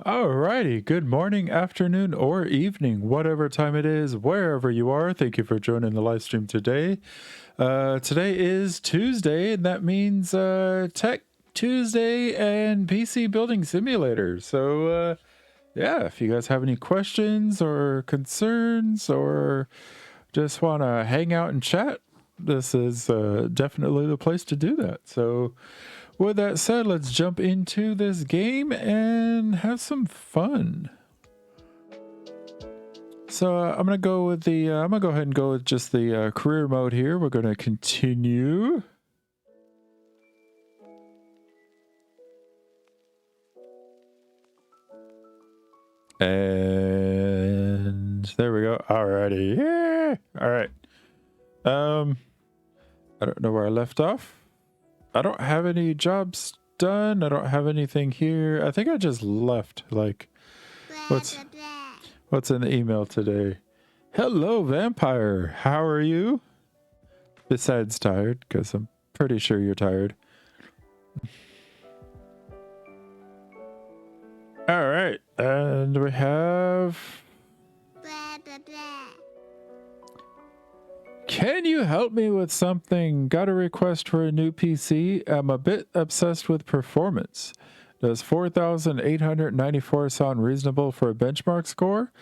Alrighty, good morning, afternoon, or evening, whatever time it is, wherever you are. Thank you for joining the live stream today. Today is Tuesday, and that means Tech Tuesday and PC Building Simulator. So, yeah, if you guys have any questions or concerns or just want to hang out and chat, this is definitely the place to do that. So, with that said, let's jump into this game and have some fun. So I'm gonna go with the. I'm gonna go ahead and go with just the career mode here. We're gonna continue. And there we go. Alrighty. Yeah. All right. I don't know where I left off. I don't have any jobs done. I don't have anything here. I think I just left. Like, what's in the email today? Hello, vampire. How are you? Besides tired, because I'm pretty sure you're tired. All right, and we have. Can you help me with something? Got a request for a new PC. I'm a bit obsessed with performance. Does 4,894 sound reasonable for a benchmark score?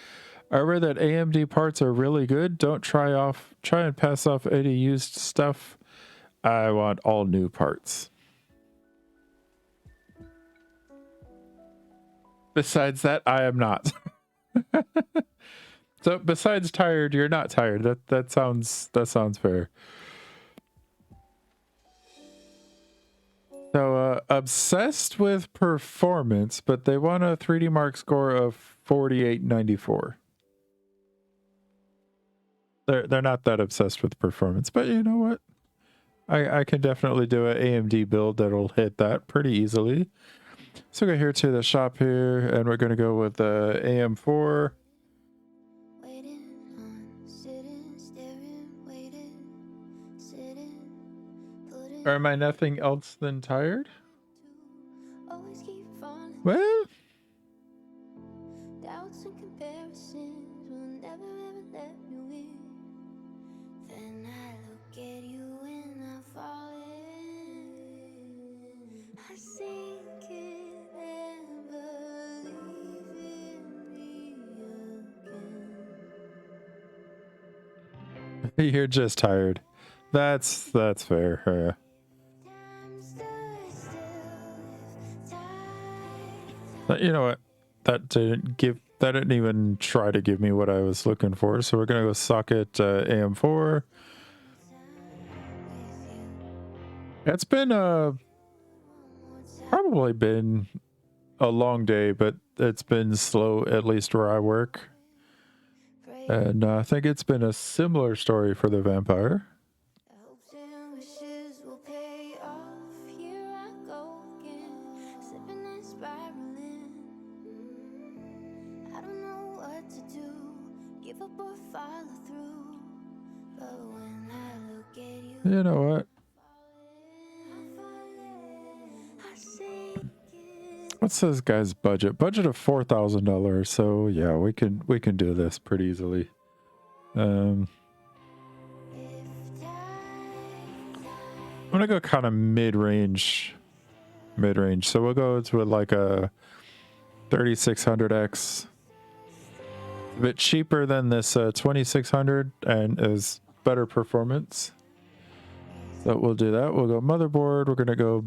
I read that AMD parts are really good. Don't try and pass off any used stuff. I want all new parts. Besides that, I am not. So besides tired, you're not tired. That sounds fair. So obsessed with performance, but they want a 3D Mark score of 4894. They're not that obsessed with performance, but you know what? I can definitely do an AMD build that'll hit that pretty easily. So go here to the shop here, and we're going to go with the AM4. Or am I nothing else than tired? Well, doubts and comparisons will never ever let me win. Then I look at you and I fall in. I sink it and believe in me again. You're just tired. That's fair. But you know what? That didn't even try to give me what I was looking for. So we're gonna go socket AM4. It's been probably been a long day, but it's been slow, at least where I work. And I think it's been a similar story for the vampire. You know what? What's this guy's budget? Budget of $4,000. So yeah, we can do this pretty easily. I'm gonna go kind of mid-range. So we'll go to like a 3600X. A bit cheaper than this 2600 and is better performance. So we'll do that. We'll go motherboard. We're gonna go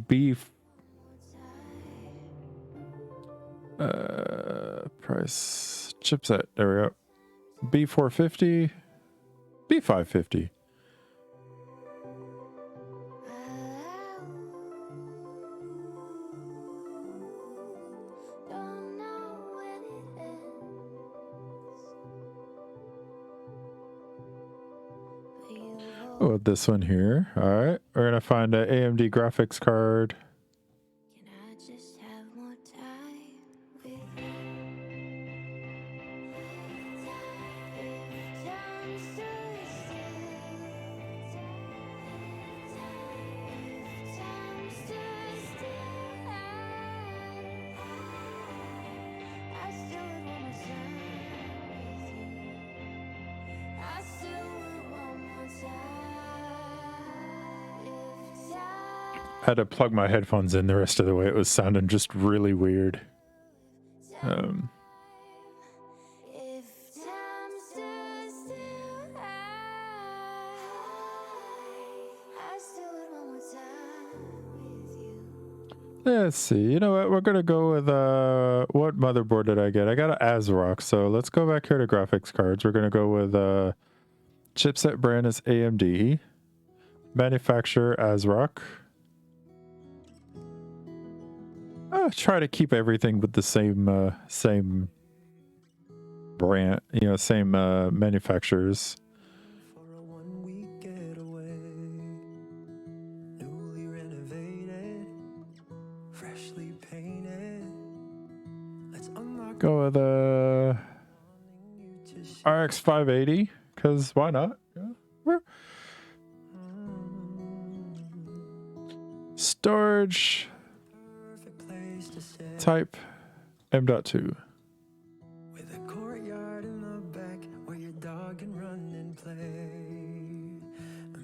price chipset. There we go. B450, B550. Oh, this one here. All right, we're gonna find an AMD graphics card. I had to plug my headphones in the rest of the way. It was sounding just really weird. Let's see. You know what? We're gonna go with what motherboard did I get? I got an ASRock. So let's go back here to graphics cards. We're gonna go with chipset brand is AMD. Manufacturer ASRock. Try to keep everything with the same brand, same manufacturers. For a 1-week getaway, newly renovated, freshly painted. Let's unlock. Go with RX 580, because why not? Yeah. Storage type M.2. With a courtyard in the back where your dog can run and play.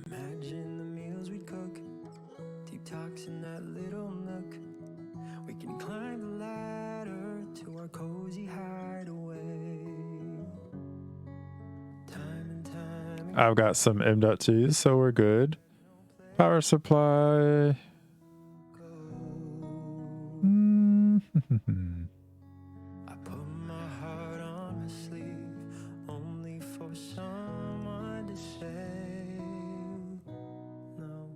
Imagine the meals we'd cook, deep talks in that little nook. We can climb the ladder to our cozy hideaway. Time and time. I've got some M.2s, so we're good. Power supply. I put my heart on my sleeve, only for someone to say no.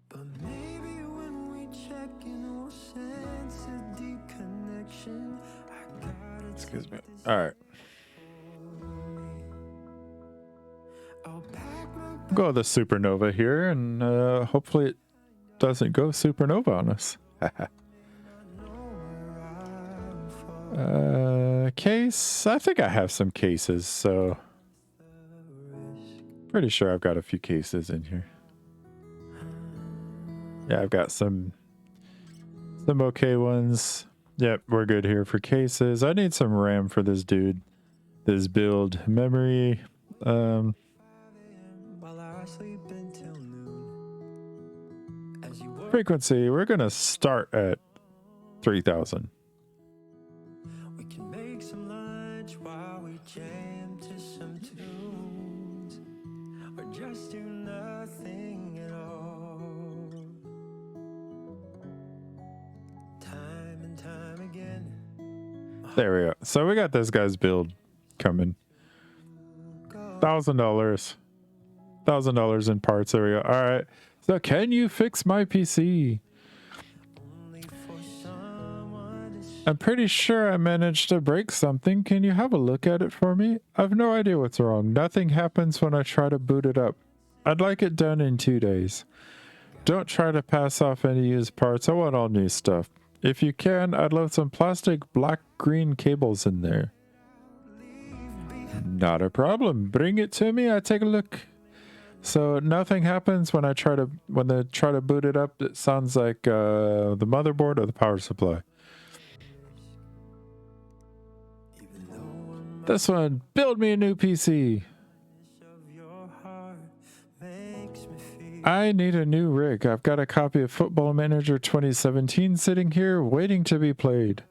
But maybe when we check in, we'll sense a deep connection. I gotta Excuse me. All right. Go the supernova here, and hopefully it doesn't go supernova on us. Case. I think I have some cases, so pretty sure I've got a few cases in here. Yeah, I've got some okay ones. Yep, we're good here for cases. I need some RAM for this dude. This build. Memory. While I sleep until noon. As you work, Frequency. We're gonna start at 3,000. we can make some lunch while we jam to some tunes, or just do nothing at all. Time and time again. There we go. So we got this guy's build coming. $1,000. $1,000 in parts. There we go. All right. So can you fix my PC? Only for someone to I'm pretty sure I managed to break something. Can you have a look at it for me? I've no idea what's wrong. Nothing happens when I try to boot it up. I'd like it done in 2 days. Don't try to pass off any used parts. I want all new stuff. If you can, I'd love some plastic black-green cables in there. Not a problem. Bring it to me. I take a look. So nothing happens when they try to boot it up. It sounds like the motherboard or the power supply. even though I'm This one, build me a new PC. of your heart makes me feel I need a new rig. I've got a copy of Football Manager 2017 sitting here waiting to be played.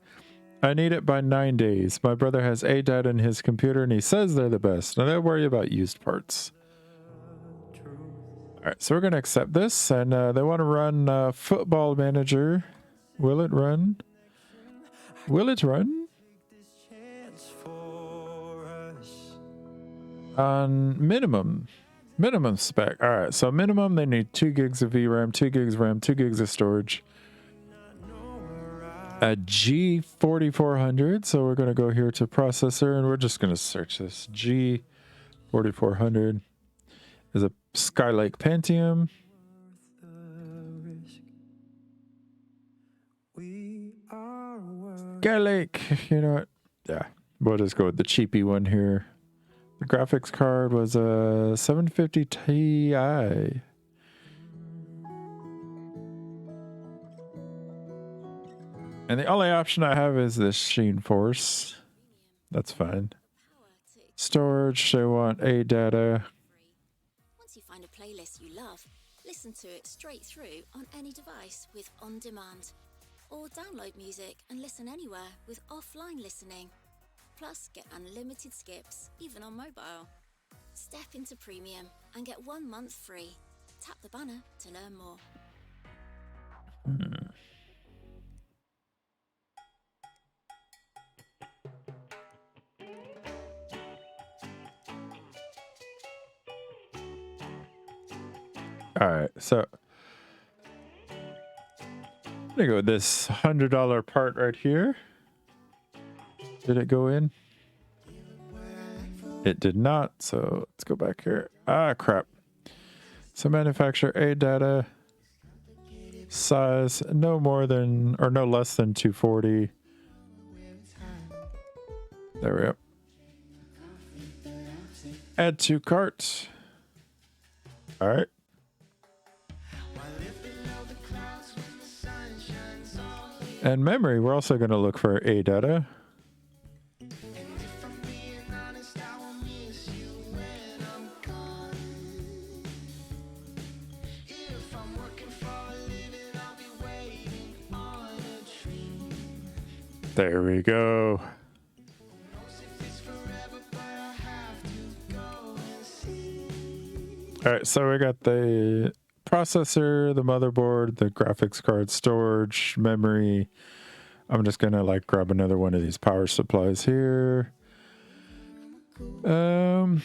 I need it by 9 days. My brother has ADAT in his computer and he says they're the best. Now don't worry about used parts. true. All right, so we're going to accept this, and they want to run Football Manager. Will it run? Will it run? Chance for us. On minimum spec. All right, so minimum, they need 2 gigs of VRAM, 2 gigs RAM, 2 gigs of storage. A G4400, so we're going to go here to processor, and we're just going to search this. G4400 is a Skylake Pentium. The risk. We are worth Skylake, you know what? Yeah, we'll just go with the cheapy one here. The graphics card was a 750 Ti. And the only option I have is this Sheen Force. That's fine. Storage, they want A data. Once you find a playlist you love, listen to it straight through on any device with On Demand. Or download music and listen anywhere with offline listening. Plus, get unlimited skips, even on mobile. Step into Premium and get 1 month free. Tap the banner to learn more. All right, so I'm gonna go with this $100 part right here. Did it go in? It did not, so let's go back here. Ah, crap. So manufacturer A data, size no more than, or no less than 240. There we go. Add to cart. All right. And memory, we're also going to look for A data. There we go. All right, so we got the processor, the motherboard, the graphics card, storage, memory. I'm just gonna like grab another one of these power supplies here. Do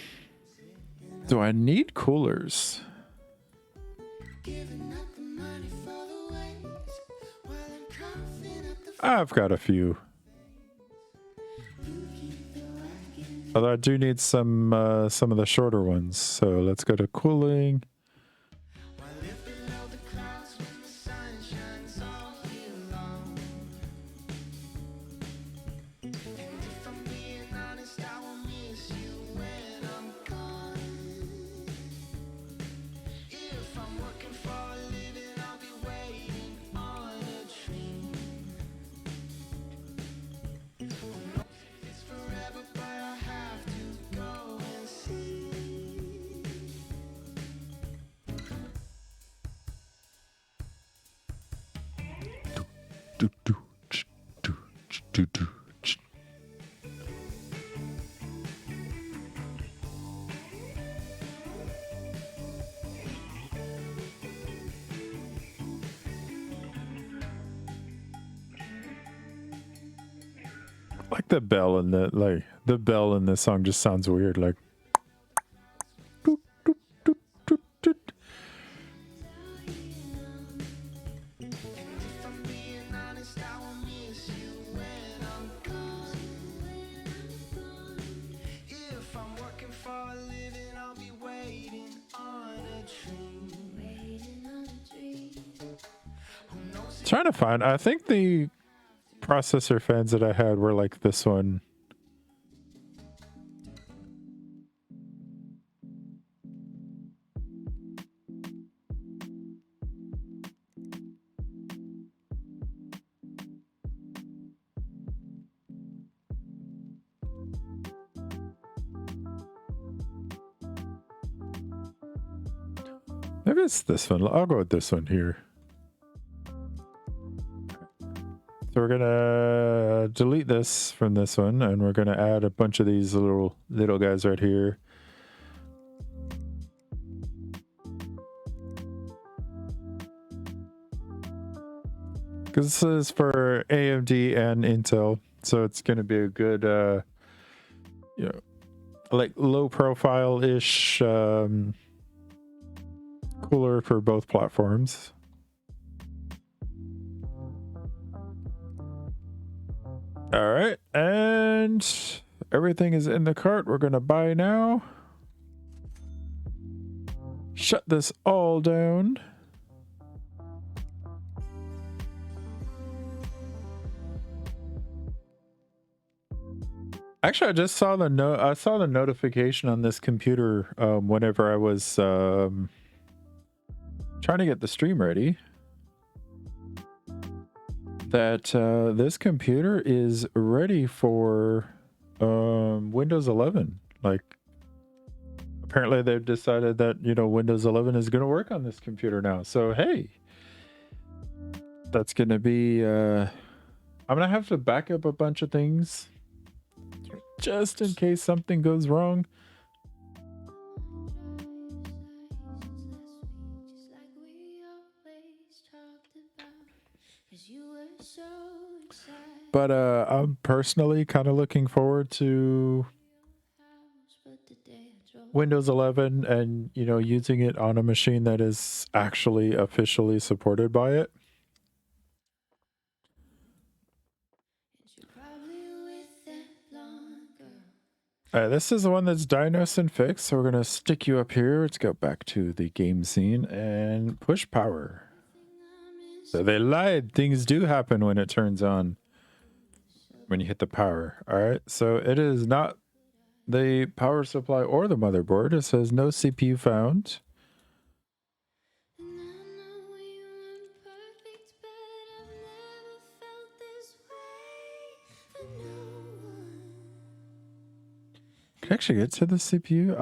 I need coolers? I've got a few. Although I do need some of the shorter ones. So let's go to cooling. do, do, ch, do, ch, do, do, ch. Like the bell in the bell in this song just sounds weird, like doot, doot, doot, doot, doot. If I'm working for a living, I'll be waiting on a dream. Who knows? Trying to find, I think the processor fans that I had were like this one. Maybe it's this one. I'll go with this one here. So we're gonna delete this from this one, and we're gonna add a bunch of these little guys right here. Because this is for AMD and Intel, so it's gonna be a good, you know, like low profile ish, cooler for both platforms. All right, and everything is in the cart. We're gonna buy now. Shut this all down. Actually, I just saw the notification on this computer whenever I was trying to get the stream ready, that this computer is ready for Windows 11. Like, apparently they've decided that, you know, Windows 11 is going to work on this computer now. So, hey, that's going to be, I'm going to have to back up a bunch of things just in case something goes wrong. But I'm personally kind of looking forward to Windows 11 and, you know, using it on a machine that is actually officially supported by it. This is the one that's diagnosed and fixed, so we're going to stick you up here. Let's go back to the game scene and push power. So they lied. Things do happen when it turns on, when you hit the power. All right, so it is not the power supply or the motherboard. It says no CPU found. Can I actually get to the CPU?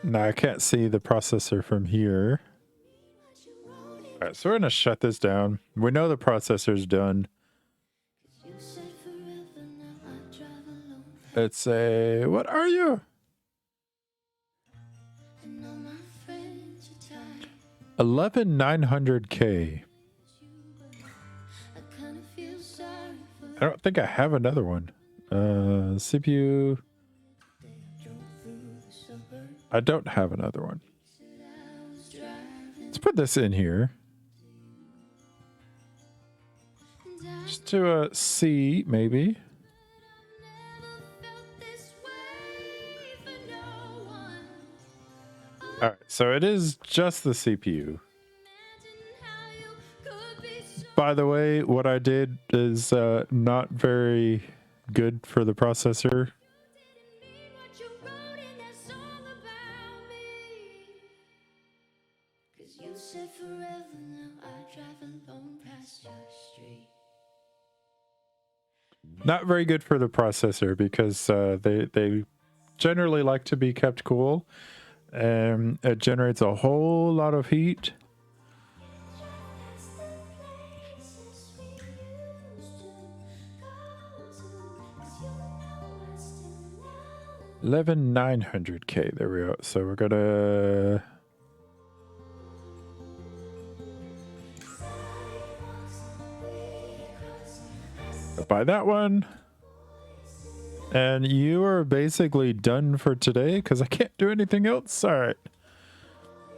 No, I can't see the processor from here. All right, so we're gonna shut this down. We know the processor's done. It's a, what are you? 11900K. I don't think I have another one. CPU. I don't have another one. Let's put this in here. Just to C, maybe. All right, so it is just the CPU. By the way, what I did is not very good for the processor. Not very good for the processor because they generally like to be kept cool. It generates a whole lot of heat. $11,900K. There we go. So we're gonna buy that one. And you are basically done for today because I can't do anything else. All right.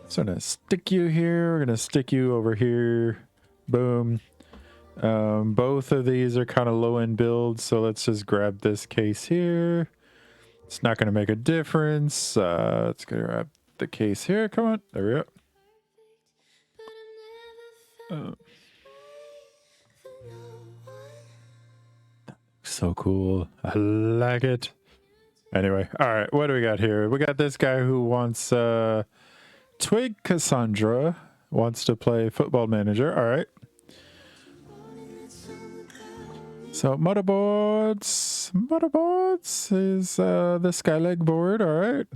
So I'm gonna stick you here. We're gonna stick you over here. Boom. Both of these are kind of low end builds, so let's just grab this case here. It's not gonna make a difference. Let's grab the case here. Come on. There we go. So cool. I like it. Anyway, all right, what do we got here? We got this guy who wants Twig Cassandra wants to play Football Manager. All right. So motherboards is the Skyleg board. All right.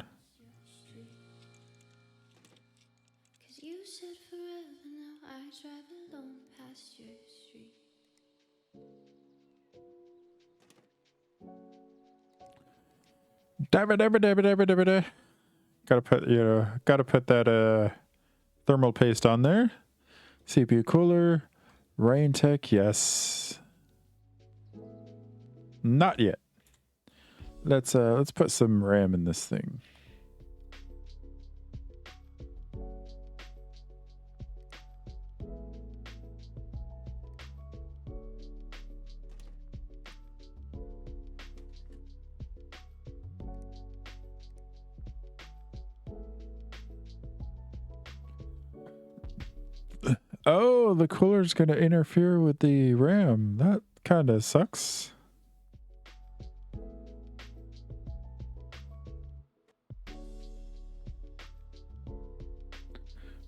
Dabba. Gotta put that thermal paste on there. CPU cooler, Rain Tech, yes. Not yet. Let's put some RAM in this thing. Oh, the cooler's gonna interfere with the RAM. That kind of sucks.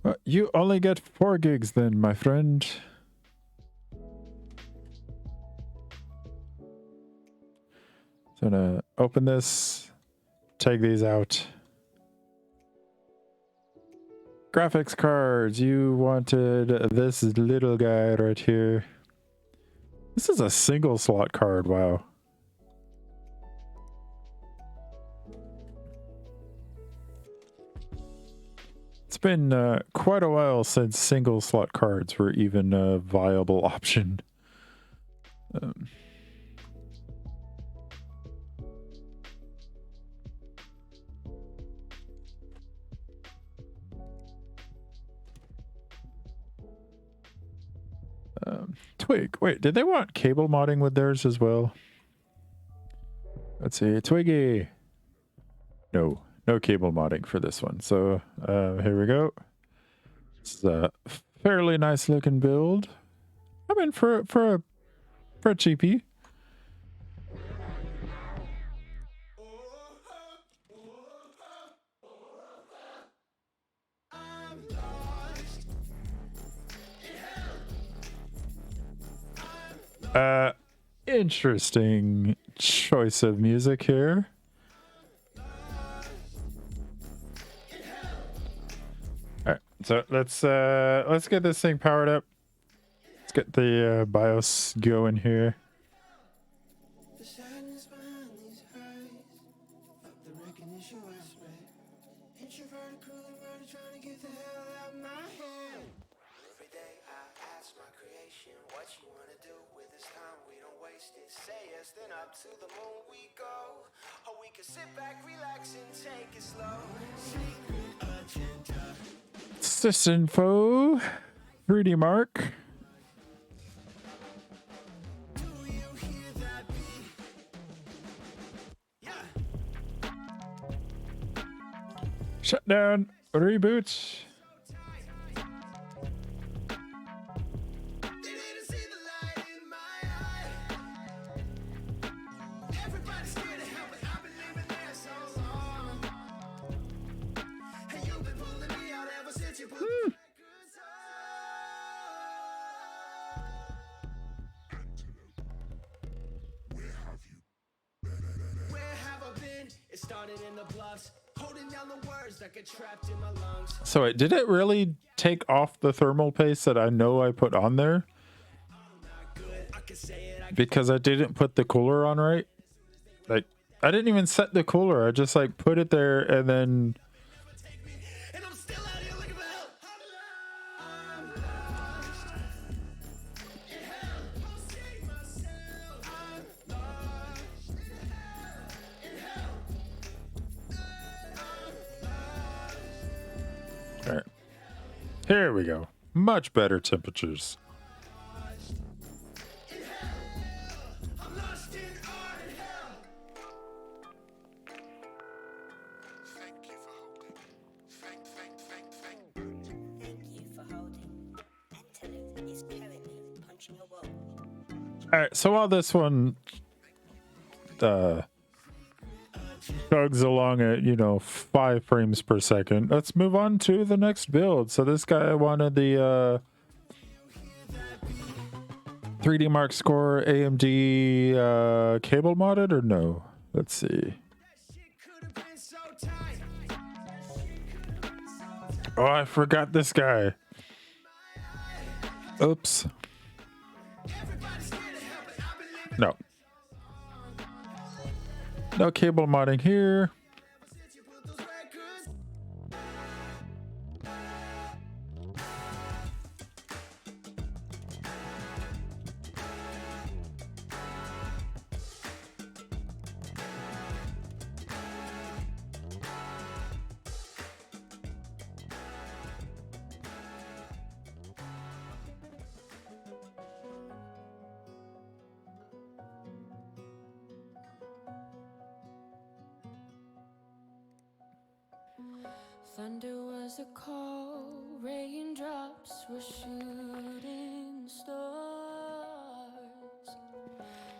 Well, you only get 4 gigs then, my friend. So I'm gonna open this, take these out. Graphics cards, you wanted this little guy right here. This is a single slot card, wow. It's been quite a while since single slot cards were even a viable option. Twig. Wait, did they want cable modding with theirs as well? Let's see. Twiggy. No cable modding for this one. So here we go. It's a fairly nice looking build. I mean, for a cheapie. Interesting choice of music here. All right, so let's get this thing powered up. Let's get the BIOS going here. The sadness behind these eyes, the recognition whisper. Introverted, cooling, running, trying to get the hell out of my head. Every day I ask my creation, what you wanna do with this time? We don't waste it. Say yes, then up to the moon we go. Or we can sit back, relax, and take it slow. Secret agenda. Sysinfo, 3D Mark. Do you hear that beat? Yeah. Shutdown, reboot. They didn't see the light in my eye. Everybody's scared to help, but I've been living there so long. And you've been pulling me out ever since you put me back Where have I been? It started in the bluffs. So wait, did it really take off the thermal paste that I know I put on there? Because I didn't put the cooler on right? Like, I didn't even set the cooler. I just like put it there and then... All right. Here we go. Much better temperatures. All right, so while this one chugs along at 5 frames per second, let's move on to the next build. So this guy wanted the 3D Mark Score AMD cable modded or no? Let's see. Oh, I forgot this guy. Oops. No. No cable modding here. Thunder was a call, raindrops were shooting stars.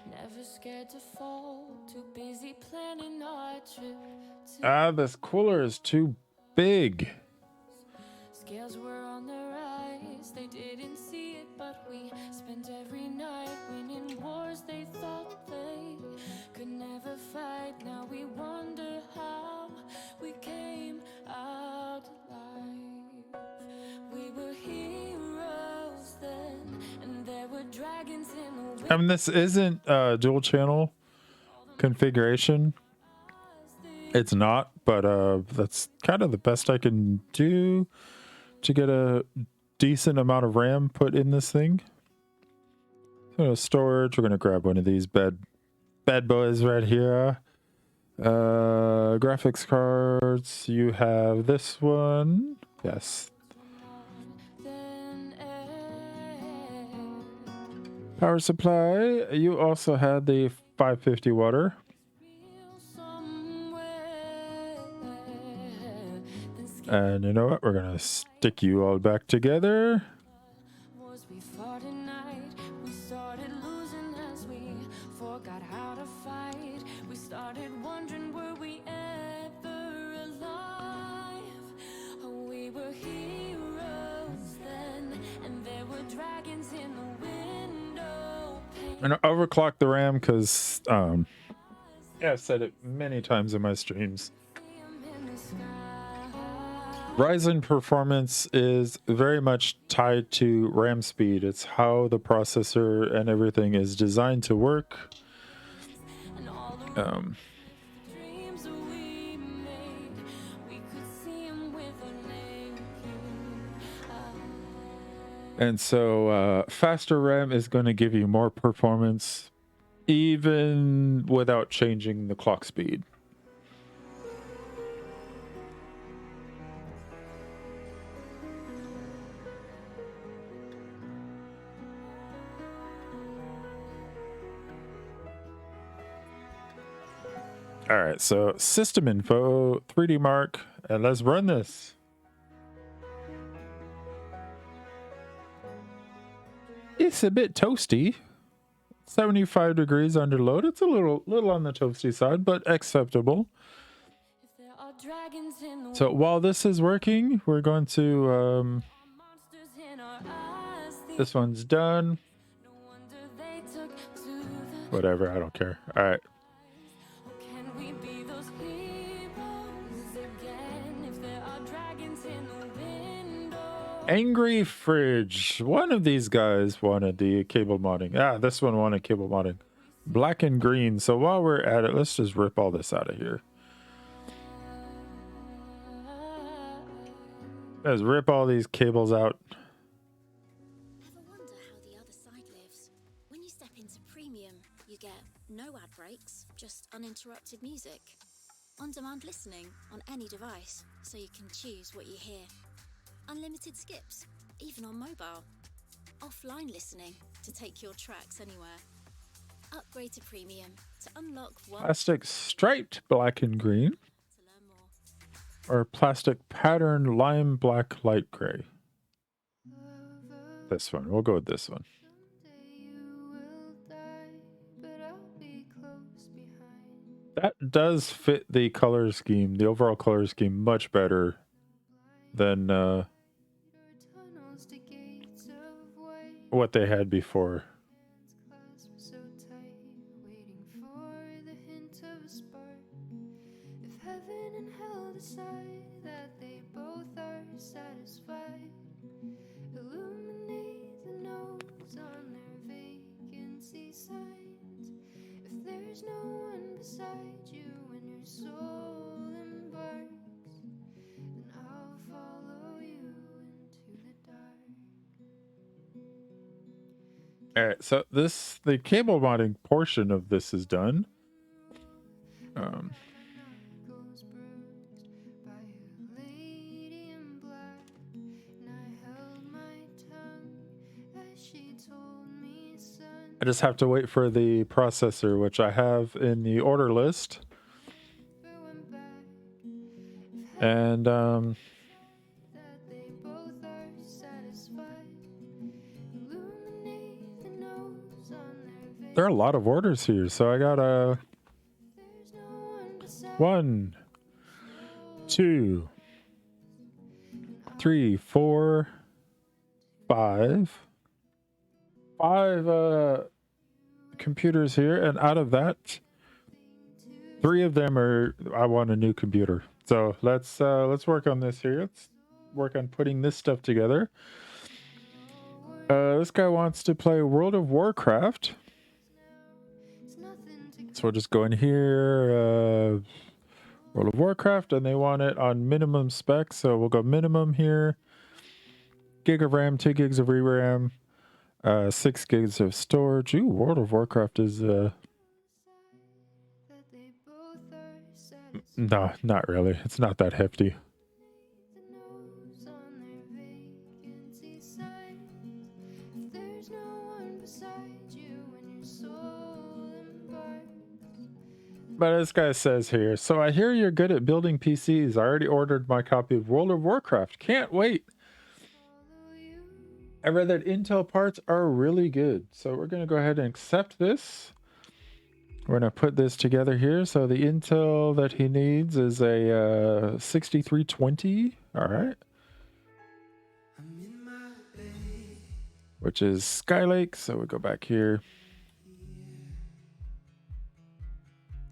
Never scared to fall, too busy planning our trip. This cooler is too big. Scales were on the rise, they didn't see it, but we spent every night winning wars they thought they could never fight. Now we wonder how we came out alive. We were heroes then, and there were dragons in the wind. I mean, this isn't dual channel configuration. It's not, but that's kind of the best I can do to get a decent amount of RAM put in this thing. So storage, we're gonna grab one of these bad boys right here. Graphics cards, you have this one. Yes. Power supply, you also had the 550 water. And you know what? We're gonna stick you all back together. We fought at night, we started losing as we forgot how to fight. We started wondering, were we ever alive? Oh, we were heroes then, and there were dragons in the window. And I overclocked the RAM because yeah, I've said it many times in my streams. Ryzen performance is very much tied to RAM speed. It's how the processor and everything is designed to work. And so faster RAM is going to give you more performance even without changing the clock speed. All right, so system info, 3D Mark, and let's run this. It's a bit toasty. 75 degrees under load. It's a little on the toasty side, but acceptable. So while this is working, we're going to this one's done. Whatever, I don't care. All right. in the window. Angry Fridge. One of these guys wanted the cable modding. Ah, this one wanted cable modding. Black and green. So while we're at it, let's just rip all this out of here. Let's rip all these cables out. Ever wonder how the other side lives? When you step into premium, you get no ad breaks, just uninterrupted music. On-demand listening on any device, so you can choose what you hear. Unlimited skips, even on mobile. Offline listening to take your tracks anywhere. Upgrade to premium to unlock one Plastic striped black and green. to learn more. Or plastic pattern lime black light gray. This one. We'll go with this one. That does fit the color scheme, the overall color scheme, much better than what they had before. There's no one beside you when your soul embarks, then I'll follow you into the dark. All right, so the cable modding portion of this is done. Knuckles bruised by a lady in black, and I held my tongue as she told me, son. I just have to wait for the processor, which I have in the order list. And That they both are satisfied. Illuminate the nose on their veil. there are a lot of orders here, so I got There's no one beside 1, 2, 3, 4, 5. 5 computers here, and out of that, 3 of them are I want a new computer. So let's work on this here. Let's work on putting this stuff together. This guy wants to play World of Warcraft. It's nothing to So we'll just go in here, World of Warcraft, and they want it on minimum specs. So we'll go minimum here. Gig of RAM, 2 gigs of VRAM, 6 gigs of storage. Ooh, World of Warcraft is that they both are satisfied. no, not really. It's not that hefty. The nose on their vacancy signs. If there's no one beside you when your soul embarks, But this guy says here, so I hear you're good at building PCs. I already ordered my copy of World of Warcraft. Can't wait. follow you. I read that Intel parts are really good. So we're going to go ahead and accept this. We're going to put this together here. So the Intel that he needs is a 6320. All right. I'm in my bed, Which is Skylake. So we go back here.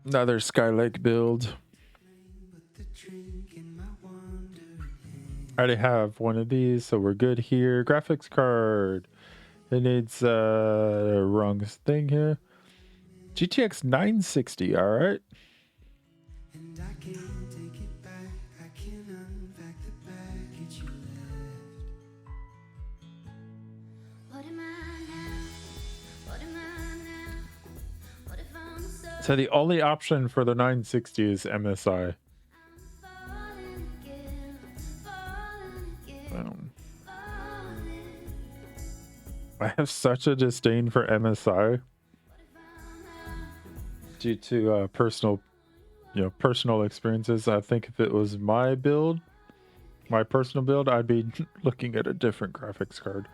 Another Skylake build. but the drink in my wandering hand. I already have one of these, so we're good here. Graphics card. It needs wrong thing here. GTX 960, all right. And I can't take it back. I can't unpack the baggage you left. What am I now? What am I now? What if I'm so So the only option for the 960 is MSI. falling again, falling again, falling? I have such a disdain for MSI due to personal experiences. I think if it was my build, my personal build, I'd be looking at a different graphics card.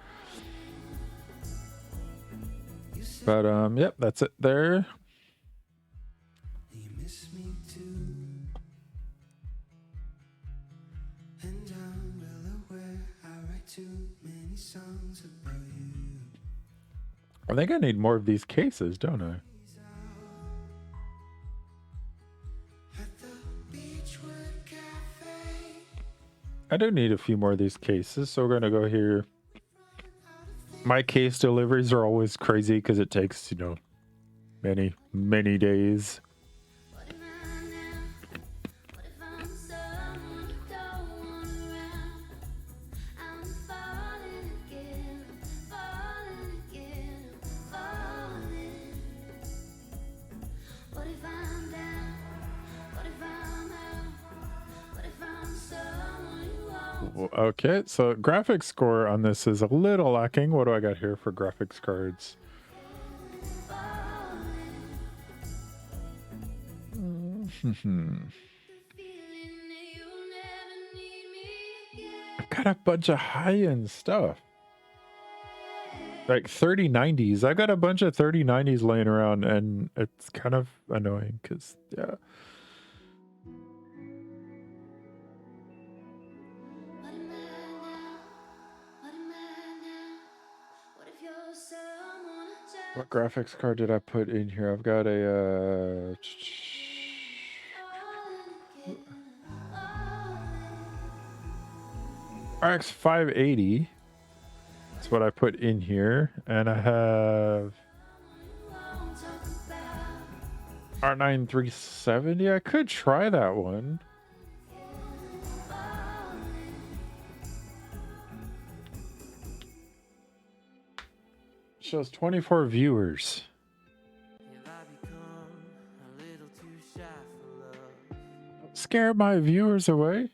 But yep, that's it there. You miss me too. And I'm well aware I write too many songs about you. I think I need more of these cases, don't I? At the Beechwood Cafe. I do need a few more of these cases, so we're gonna go here. My case deliveries are always crazy because it takes, you know, many days. What am I now? What if I'm someone you don't want around? I'm falling again, falling again, falling. What if I'm down? What if I'm out? What if I'm someone you won't? Okay, so graphics score on this is a little lacking. What do I got here for graphics cards? I've got a bunch of high-end stuff. Like 3090s. I got a bunch of 3090s laying around, and it's kind of annoying because, yeah. What graphics card did I put in here? I've got a RX 580. That's what I put in here, and I have R9 370. I could try that one. Shows 24 viewers. Scare my viewers away.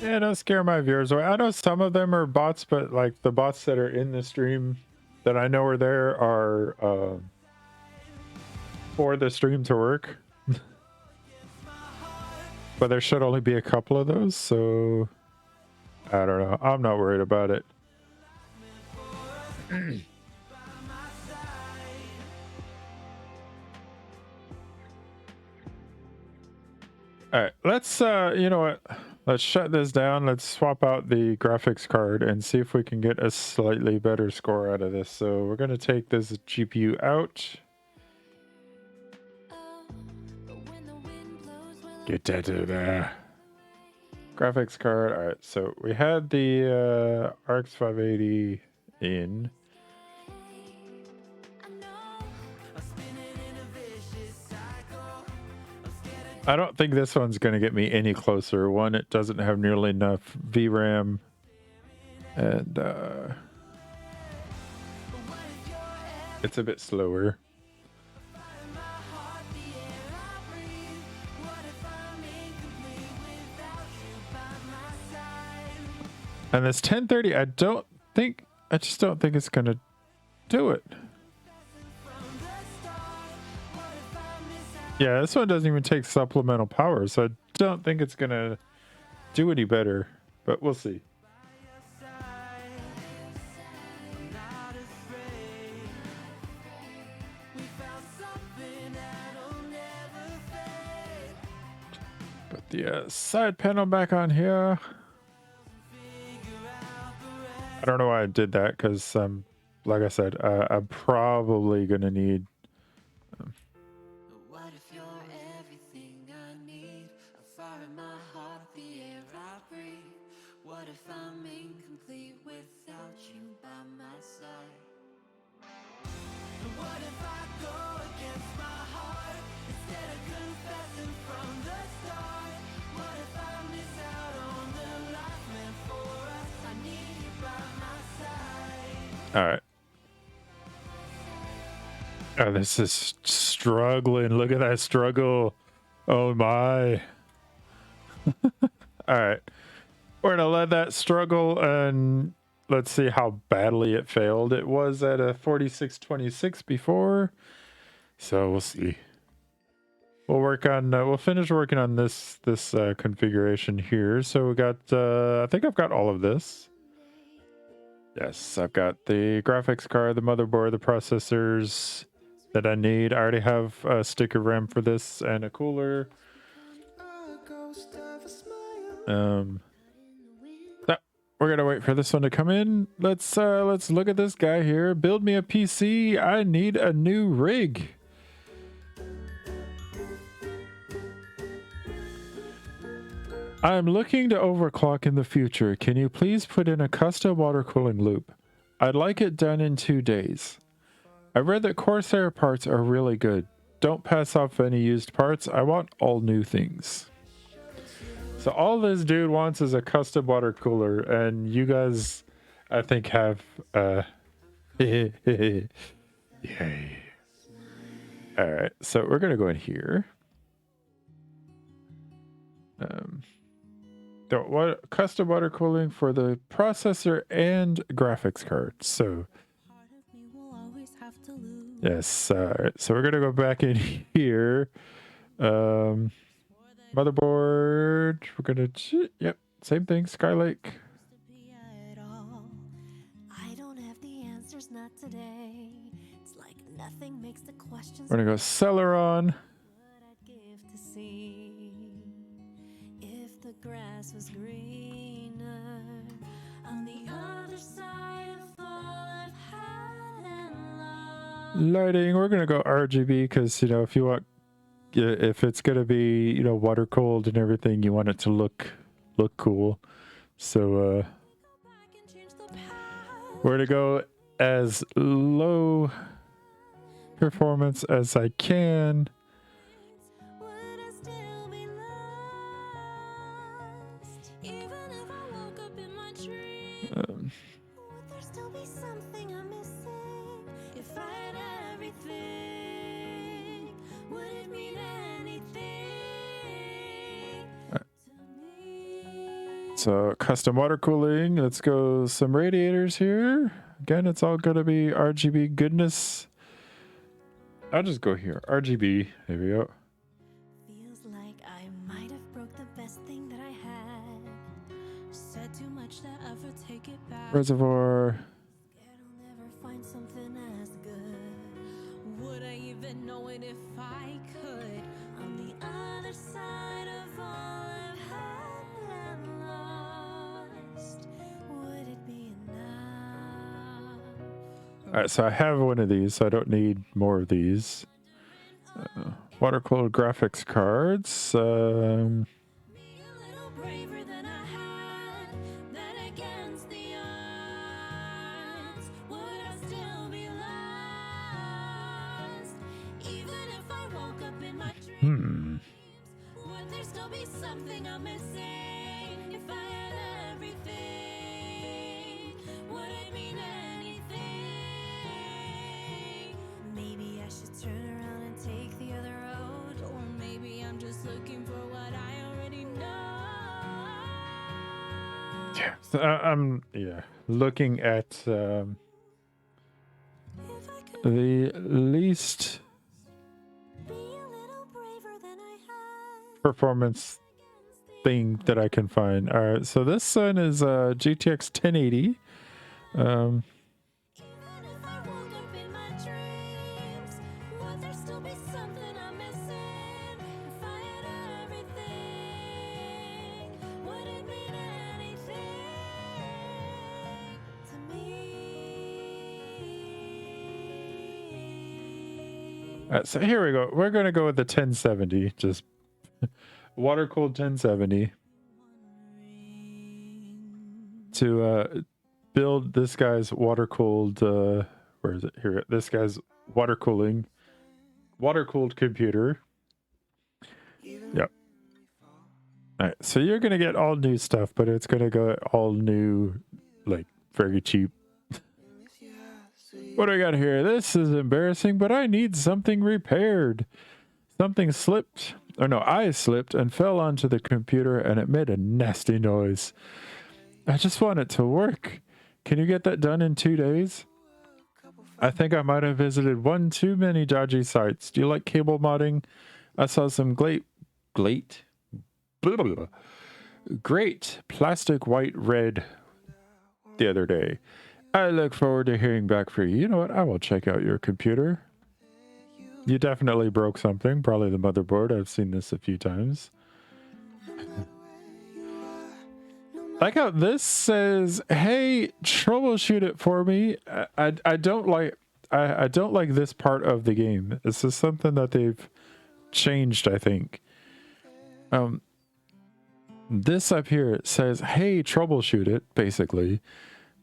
Yeah, don't scare my viewers away. I know some of them are bots, but like the bots that are in the stream that I know are there are for the stream to work. But there should only be a couple of those, so I don't know. I'm not worried about it. All right, let's you know what? Let's shut this down. Let's swap out the graphics card and see if we can get a slightly better score out of this. So we're going to take this GPU out. Get that to there. Graphics card. All right, so we had the RX 580 in. I don't think this one's going to get me any closer. One, it doesn't have nearly enough VRAM. And it's a bit slower. And this 1030, I just don't think it's going to do it. Yeah, this one doesn't even take supplemental power, so I don't think it's going to do any better, but we'll see. Put the side panel back on here. I don't know why I did that, because like I said, I'm probably going to need... What if you're everything I need? A fire in my heart, the air I breathe. What if I'm incomplete without you by my side? What if I go against my heart instead of confessing from the start? What if I miss out on the life meant for us? I need you by my side. All right. Oh, this is struggling. Look at that struggle. Oh my. All right. We're going to let that struggle and let's see how badly it failed. It was at a 4626 before. So we'll see. We'll we'll work on we'll finish working on this configuration here. So we got I think I've got all of this. Yes, I've got the graphics card, the motherboard, the processors that I need. I already have a stick of RAM for this and a cooler. So we're gonna wait for this one to come in. Let's look at this guy here. Build me a PC. I need a new rig. I'm looking to overclock in the future. Can you please put in a custom water cooling loop? I'd like it done in 2 days. I read that Corsair parts are really good. Don't pass off any used parts. I want all new things. So all this dude wants is a custom water cooler, and you guys, I think, have yay. All right, so we're gonna go in here. What custom water cooling for the processor and graphics card. So yes, so we're gonna go back in here. Motherboard, we're gonna yep, same thing, Skylake. I don't have the answers, not today. It's like nothing makes the questions. We're gonna go Celeron. Grass was greener on the other side of all I've had and lost. Lighting, we're gonna go RGB because if you want, if it's gonna be water cooled and everything, you want it to look cool. So we're gonna go as low performance as I can. Would there still be something I'm missing? If I had everything, would it mean anything to me? So custom water cooling. Let's go some radiators here. Again, it's all gonna be RGB goodness. I'll just go here. RGB. There we go. Feels like I might have broke the best thing that I had. Said too much to ever take it back. Reservoir. Scared I'll never find something as good. Would I even know it if I could? On the other side of all I've had and lost, would it be enough? All right, so I have one of these, so I don't need more of these. Water cooled graphics cards. Be a little braver than I had. That against the odds, would I still be lost? Even if I woke up in my dreams, would there still be something I'm missing? If I had everything, would it mean anything? Maybe I should turn around and take the other road, or maybe I'm just looking for what I already know. Yeah, so I'm looking at If I could the least be a little braver than I had. performance thing that I can find. All right, so this one is GTX 1080. Even if I woke up in my dreams, would there still be something I'm missing? If I had everything, would it mean anything to me? So here we go. We're gonna go with the 1070, just water cooled 1070 to build this guy's water cooled. Where is it? Here, this guy's water cooled computer. Yep. All right, so you're gonna get all new stuff, but it's gonna go all new, like very cheap. What do I got here? This is embarrassing, but I need something repaired. Something slipped, or no, I slipped and fell onto the computer and it made a nasty noise. I just want it to work. Can you get that done in 2 days? I think I might have visited one too many dodgy sites. Do you like cable modding? I saw some great plastic white red the other day. I look forward to hearing back from you. You know what? I will check out your computer. You definitely broke something, probably the motherboard. I've seen this a few times. Like how this says, "Hey, troubleshoot it for me." I don't like I don't like this part of the game. This is something that they've changed, I think. This up here says, "Hey, troubleshoot it," basically.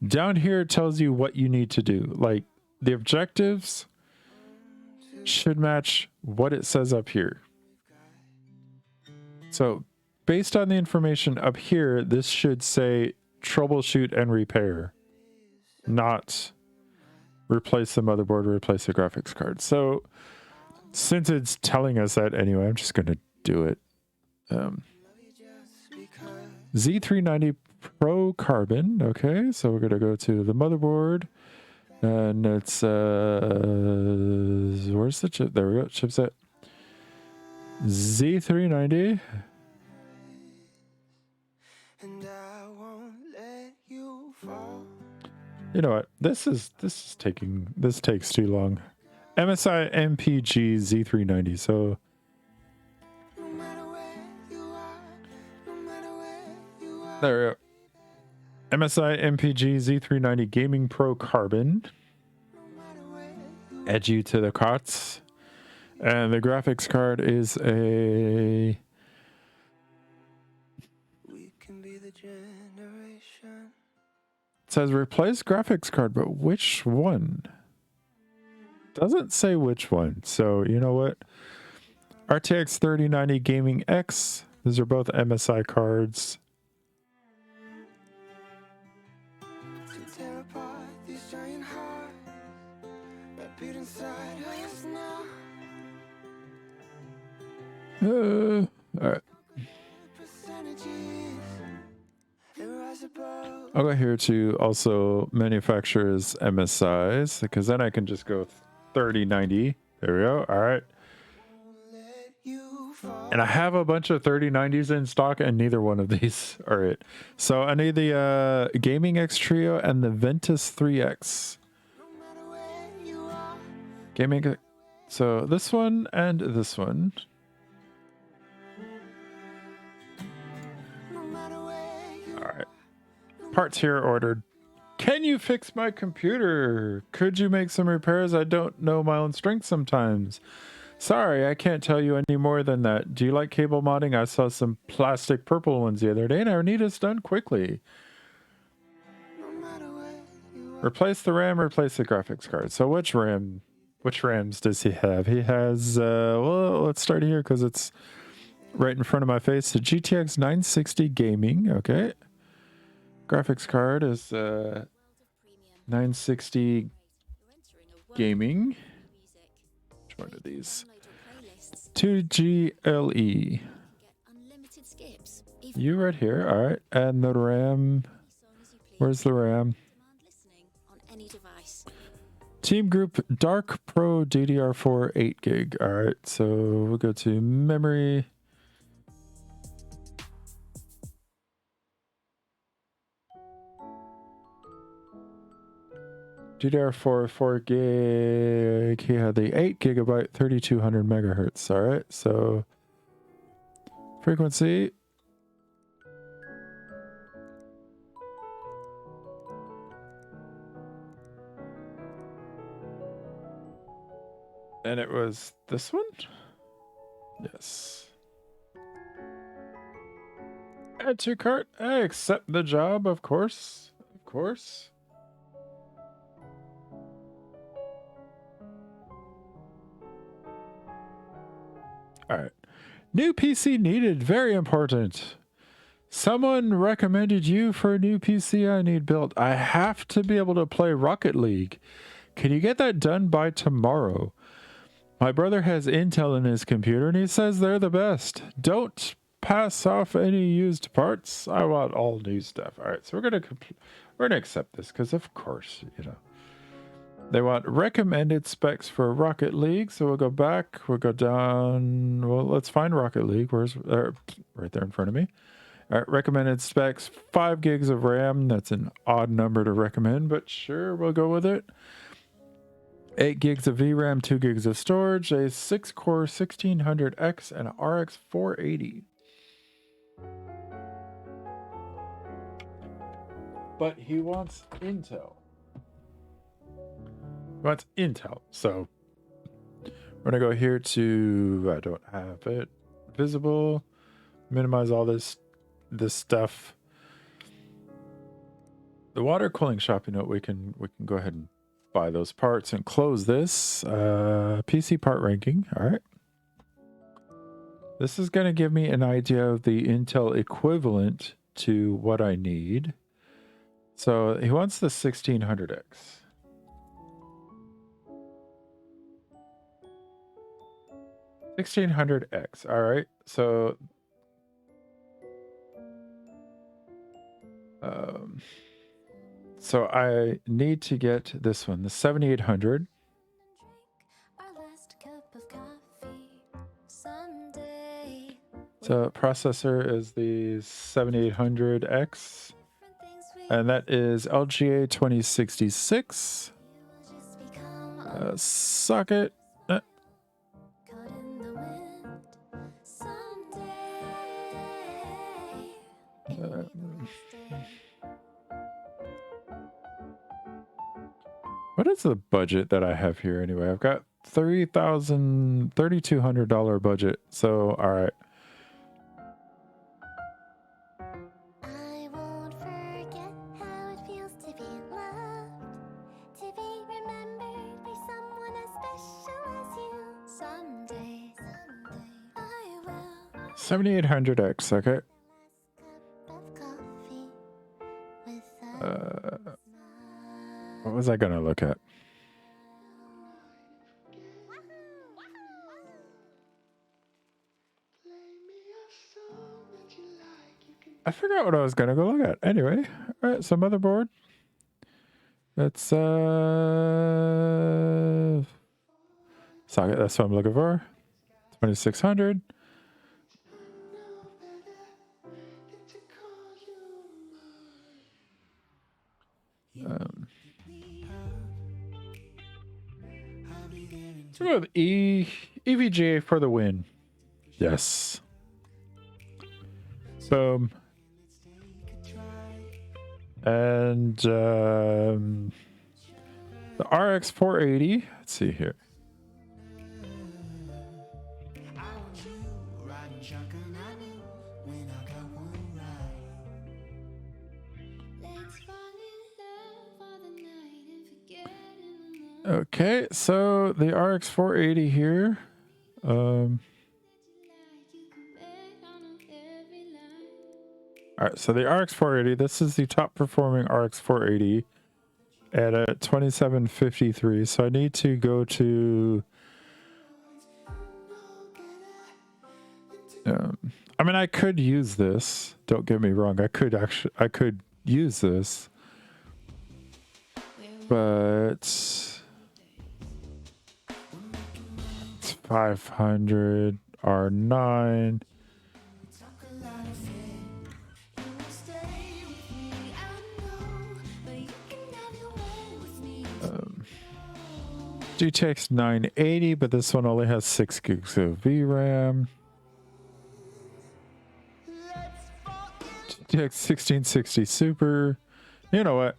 Down here it tells you what you need to do. Like the objectives should match what it says up here. So based on the information up here, this should say troubleshoot and repair, not replace the motherboard, replace the graphics card. So since it's telling us that anyway, I'm just going to do it. Z390 Pro Carbon. Okay, so we're going to go to the motherboard. And it's, where's the chip? There we go, chipset. Z390. You know what? This takes too long. MSI MPG Z390. So there we go. MSI MPG Z390 Gaming Pro Carbon. Add you to the COTS. And the graphics card is a... It says replace graphics card, but which one? Doesn't say which one. So you know what? RTX 3090 Gaming X. These are both MSI cards. All right. I'll go here to also manufacturers MSIs, because then I can just go 3090. There we go. All right. And I have a bunch of 3090s in stock, and neither one of these are it. So I need the Gaming X Trio and the Ventus 3X. Gaming. So this one and this one. Alright. Parts here ordered. Can you fix my computer? Could you make some repairs? I don't know my own strength sometimes. Sorry, I can't tell you any more than that. Do you like cable modding? I saw some plastic purple ones the other day and I need it done quickly. Replace the RAM, replace the graphics card. So which RAMs does he have? He has, well, let's start here because it's right in front of my face. The GTX 960 Gaming, okay. Graphics card is 960 Gaming. Which one are these? 2GLE. You right here, all right. And the RAM, where's the RAM? Team Group Dark Pro DDR4 8 gig. All right, so we'll go to memory. DDR4 4 gig. He had the 8 gigabyte 3200 megahertz. All right, so frequency. And it was this one? Yes. Add to cart. I accept the job, of course. Of course. Alright. New PC needed. Very important. Someone recommended you for a new PC I need built. I have to be able to play Rocket League. Can you get that done by tomorrow? My brother has Intel in his computer and he says they're the best. Don't pass off any used parts. I want all new stuff. All right, so we're gonna accept this because of course, you know. They want recommended specs for Rocket League. So we'll go back. We'll go down. Well, let's find Rocket League. Where's right there in front of me. All right, recommended specs, 5 gigs of RAM. That's an odd number to recommend, but sure, we'll go with it. 8 gigs of VRAM, 2 gigs of storage, a 6-core 1600X, and an RX 480. But he wants Intel. He wants Intel. So we're going to go here to, I don't have it visible, minimize all this stuff. The water cooling shop, you know, we can go ahead and buy those parts and close this. PC part ranking. All right. This is going to give me an idea of the Intel equivalent to what I need. So he wants the 1600X. $1,600X. All right. So I need to get this one, the 7800. So processor is the 7800X, and that is LGA 2066. Socket. What is the budget that I have here anyway? I've got $3,200 budget. So, all right. I won't forget how it feels to be loved, to be remembered by someone as special as you. Someday, I will. 7800X, okay. What was I gonna look at? I forgot what I was gonna go look at. Anyway, all right. So motherboard. That's socket. That's what I'm looking for. 2600. So with EVGA for the win. Yes. Boom. And the RX 480. Let's see here. Okay, so the RX 480 here. All right, so the RX 480, this is the top performing RX 480 at a 2753. So I need to go to I mean, I could use this. Don't get me wrong. I could use this. But it's 500 R9. GTX 980, but this one only has 6 gigs of VRAM. GTX 1660 Super. You know what?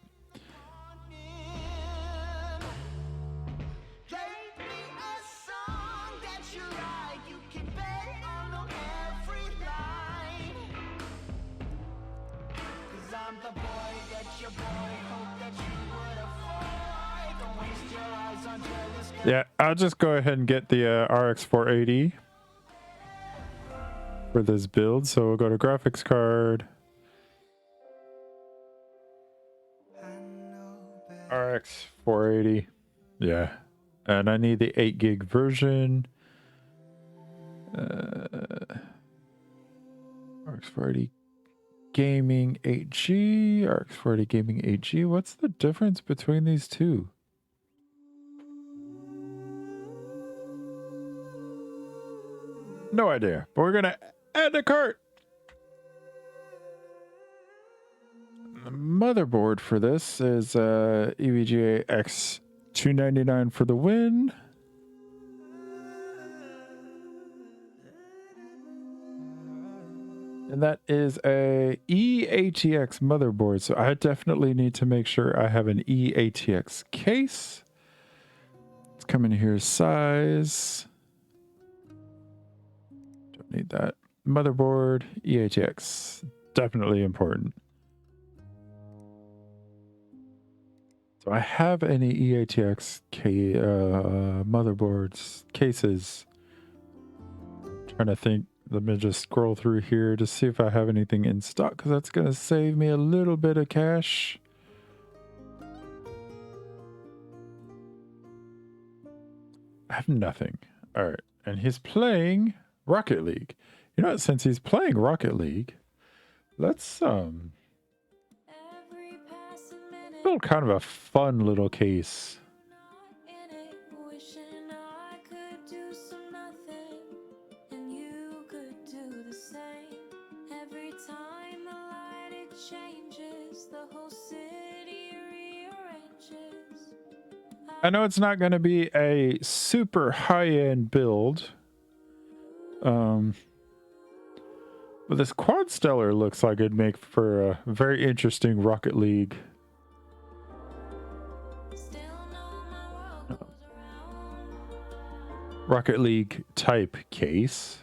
Yeah, I'll just go ahead and get the RX 480 for this build. So we'll go to graphics card. RX 480. Yeah. And I need the 8 gig version. RX 480 Gaming 8G. RX 480 Gaming 8G. What's the difference between these two? No idea, but we're gonna add a cart. The motherboard for this is EVGA X299 for the win. And that is a eATX motherboard. So I definitely need to make sure I have an eATX case. Let's come in here, size. Don't need that. Motherboard, eATX. Definitely important. So I have any eATX motherboards, cases. Trying to think. Let me just scroll through here to see if I have anything in stock, because that's going to save me a little bit of cash. I have nothing. All right. And he's playing Rocket League. You know what? Since he's playing Rocket League, let's build kind of a fun little case. I know it's not going to be a super high-end build. But this Quad Stellar looks like it'd make for a very interesting Rocket League. Rocket League type case.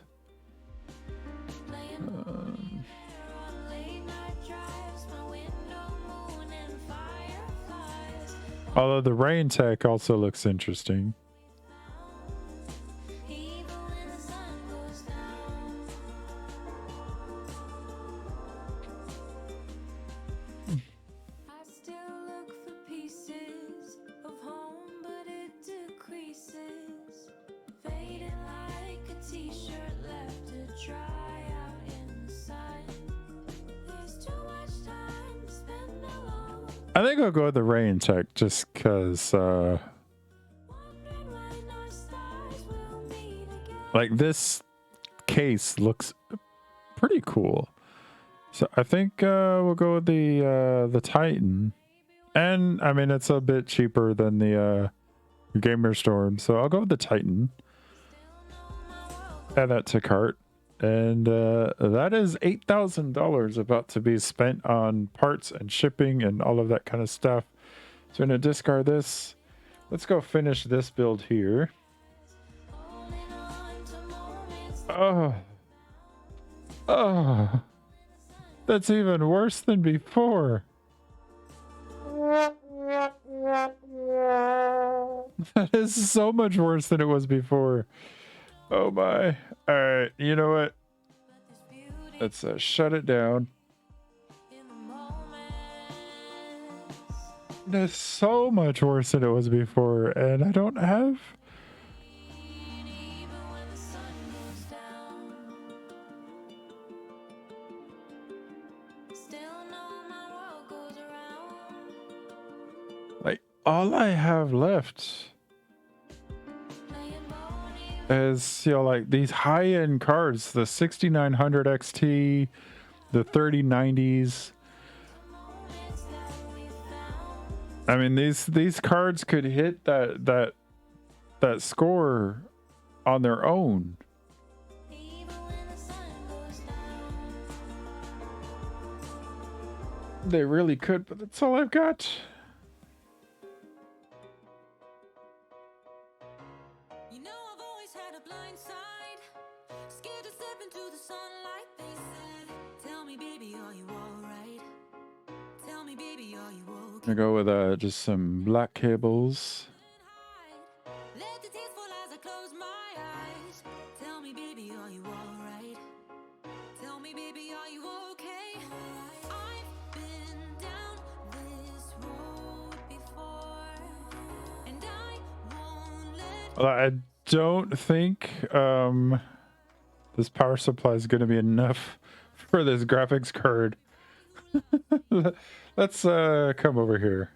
Although the rain tech also looks interesting. I think I'll go with the rain tech just because like this case looks pretty cool. So I think we'll go with the Titan. And I mean it's a bit cheaper than the Gamer Storm, so I'll go with the Titan. Add that to cart. And that is $8,000 about to be spent on parts and shipping and all of that kind of stuff. So I'm going to discard this. Let's go finish this build here. Oh. Oh. That's even worse than before. That is so much worse than it was before. Oh my. Alright, you know what? Let's shut it down. That's so much worse than it was before, and I don't have... Like, all I have left is, you know, like these high-end cards, the 6900 XT, the 3090s. I mean, these cards could hit that score on their own. They really could, but that's all I've got. I'm gonna go with just some black cables. Well, I don't think this power supply is going to be enough for this graphics card. Let's come over here.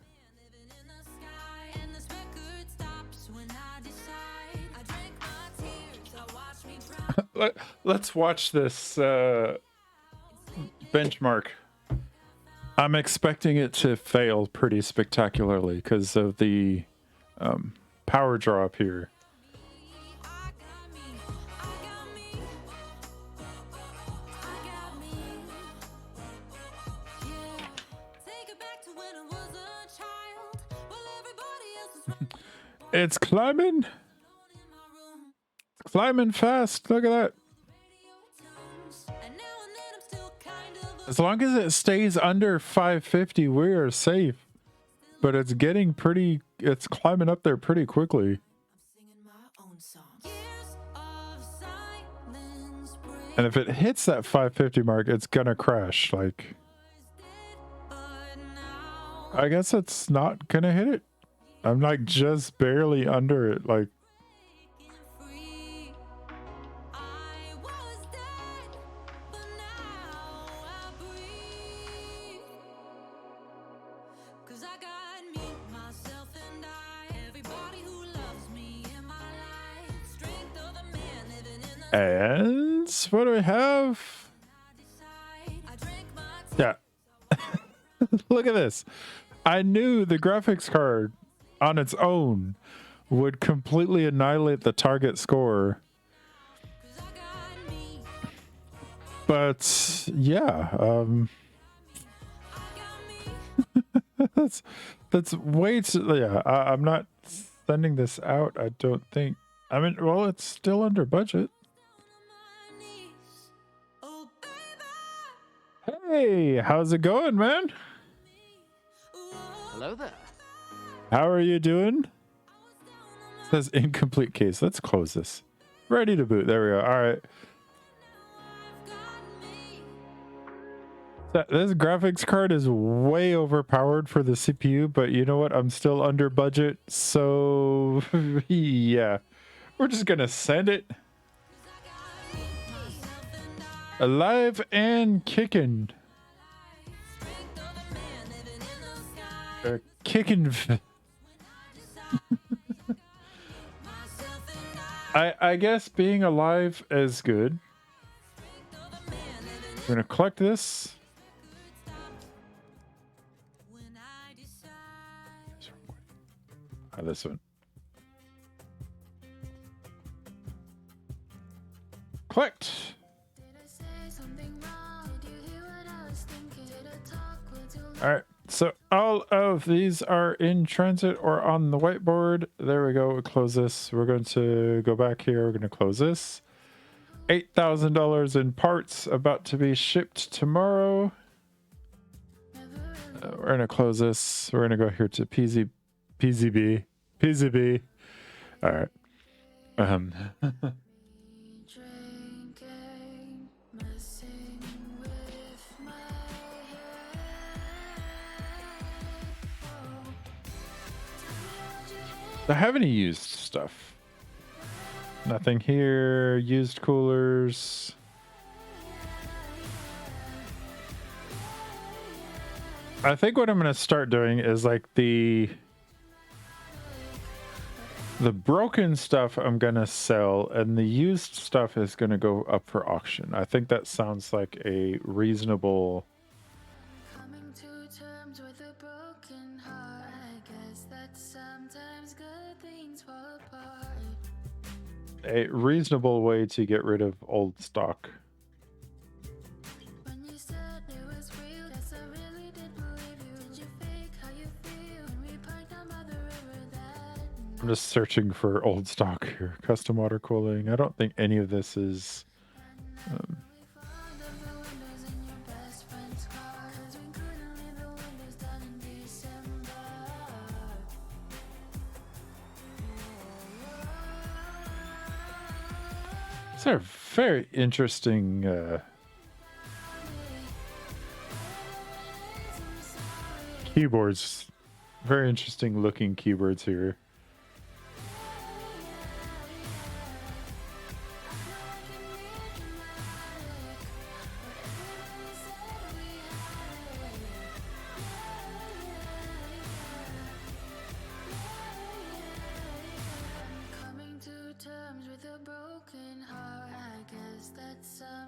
Let's watch this benchmark. I'm expecting it to fail pretty spectacularly because of the power drop here. It's climbing. Climbing fast. Look at that. As long as it stays under 550, we are safe. But it's getting pretty, it's climbing up there pretty quickly. And if it hits that 550 mark, it's gonna crash. Like, I guess it's not gonna hit it. I'm like just barely under it. Like, and what do we have? Yeah. Look at this. I knew the graphics card on its own would completely annihilate the target score. But yeah, that's way too, yeah, I'm not sending this out, I don't think. I mean, well, it's still under budget. Hey, how's it going, man? Hello there. How are you doing? It says incomplete case. Let's close this. Ready to boot. There we go. All right. This graphics card is way overpowered for the CPU, but you know what? I'm still under budget. So, yeah. We're just going to send it. Alive and kicking. Kicking. I guess being alive is good. We're gonna collect this. This one. Collect. All right. So all of these are in transit or on the whiteboard. There we go. We'll close this. We're going to go back here. We're going to close this. $8,000 in parts about to be shipped tomorrow. We're going to close this. We're going to go here to PZB. All right. Do I have any used stuff? Nothing here. Used coolers. I think what I'm going to start doing is like the broken stuff I'm going to sell, and the used stuff is going to go up for auction. I think that sounds like a reasonable... a reasonable way to get rid of old stock. I'm just searching for old stock here. Custom water cooling. I don't think any of this is... These are very interesting keyboards. Very interesting looking keyboards here.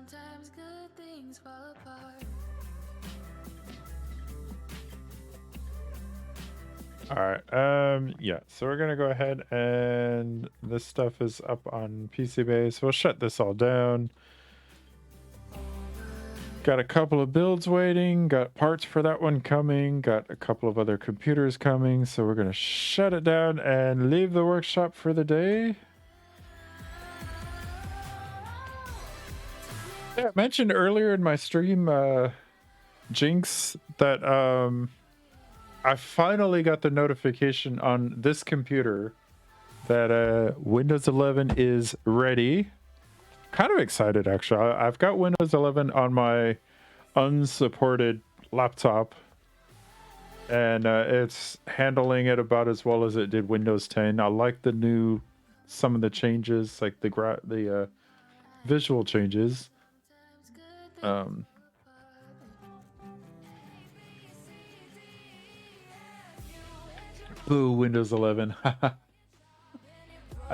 Sometimes good things fall apart. All right. Yeah. So we're gonna go ahead and this stuff is up on PC Base. We'll shut this all down. Got a couple of builds waiting. Got parts for that one coming. Got a couple of other computers coming. So we're gonna shut it down and leave the workshop for the day. Yeah, I mentioned earlier in my stream, Jinx, that I finally got the notification on this computer that Windows 11 is ready. Kind of excited, actually. I've got Windows 11 on my unsupported laptop, and it's handling it about as well as it did Windows 10. I like some of the changes, like the visual changes. Ooh, Windows 11.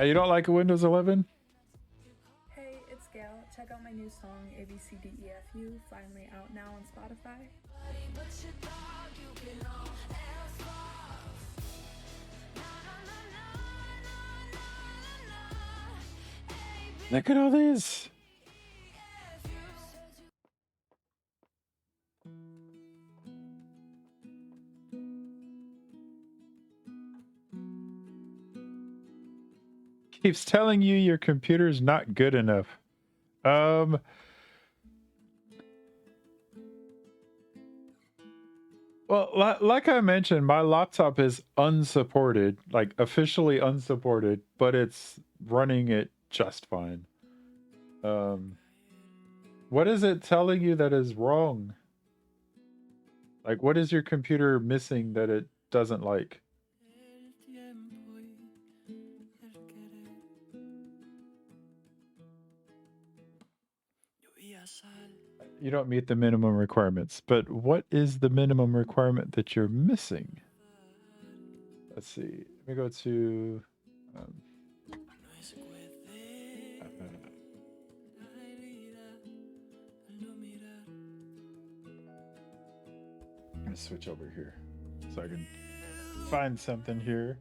You don't like Windows 11? Hey, it's Gail. Check out my new song, ABCDEFU, finally out now on Spotify. Look at all these. Keeps telling you your computer's not good enough. Well, like I mentioned, my laptop is unsupported, like officially unsupported, but it's running it just fine. What is it telling you that is wrong? Like, what is your computer missing that it doesn't like? You don't meet the minimum requirements, but what is the minimum requirement that you're missing? Let's see. Let me go to I'm gonna switch over here so I can find something here.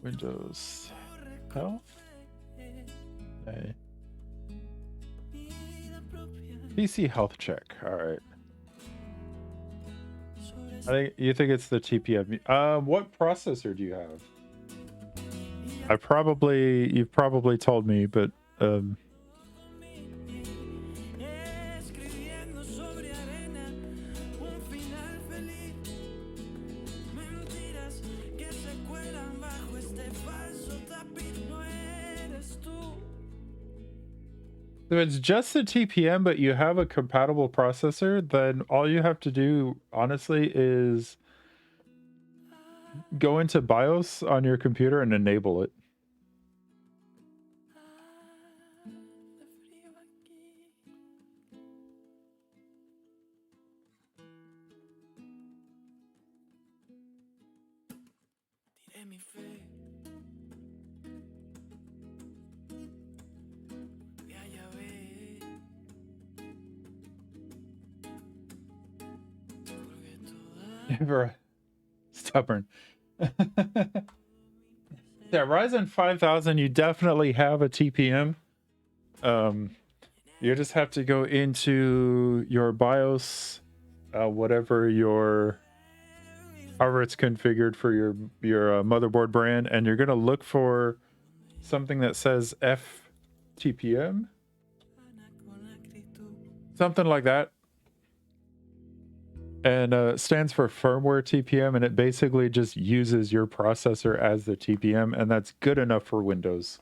Windows Health. PC health check. All right. You think it's the TPM. What processor do you have? You've probably told me, but if it's just the TPM, but you have a compatible processor, then all you have to do, honestly, is go into BIOS on your computer and enable it. Never stubborn. Yeah, Ryzen 5000, you definitely have a TPM. You just have to go into your BIOS, however it's configured for your motherboard brand, and you're gonna look for something that says FTPM, something like that. And stands for firmware TPM, and it basically just uses your processor as the TPM, and that's good enough for Windows.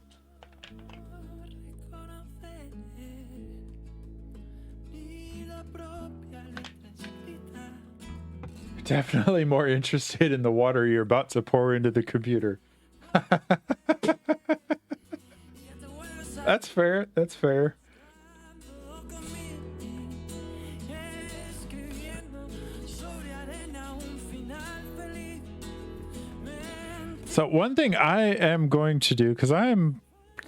Definitely more interested in the water you're about to pour into the computer. That's fair. That's fair. So one thing I am going to do, because I am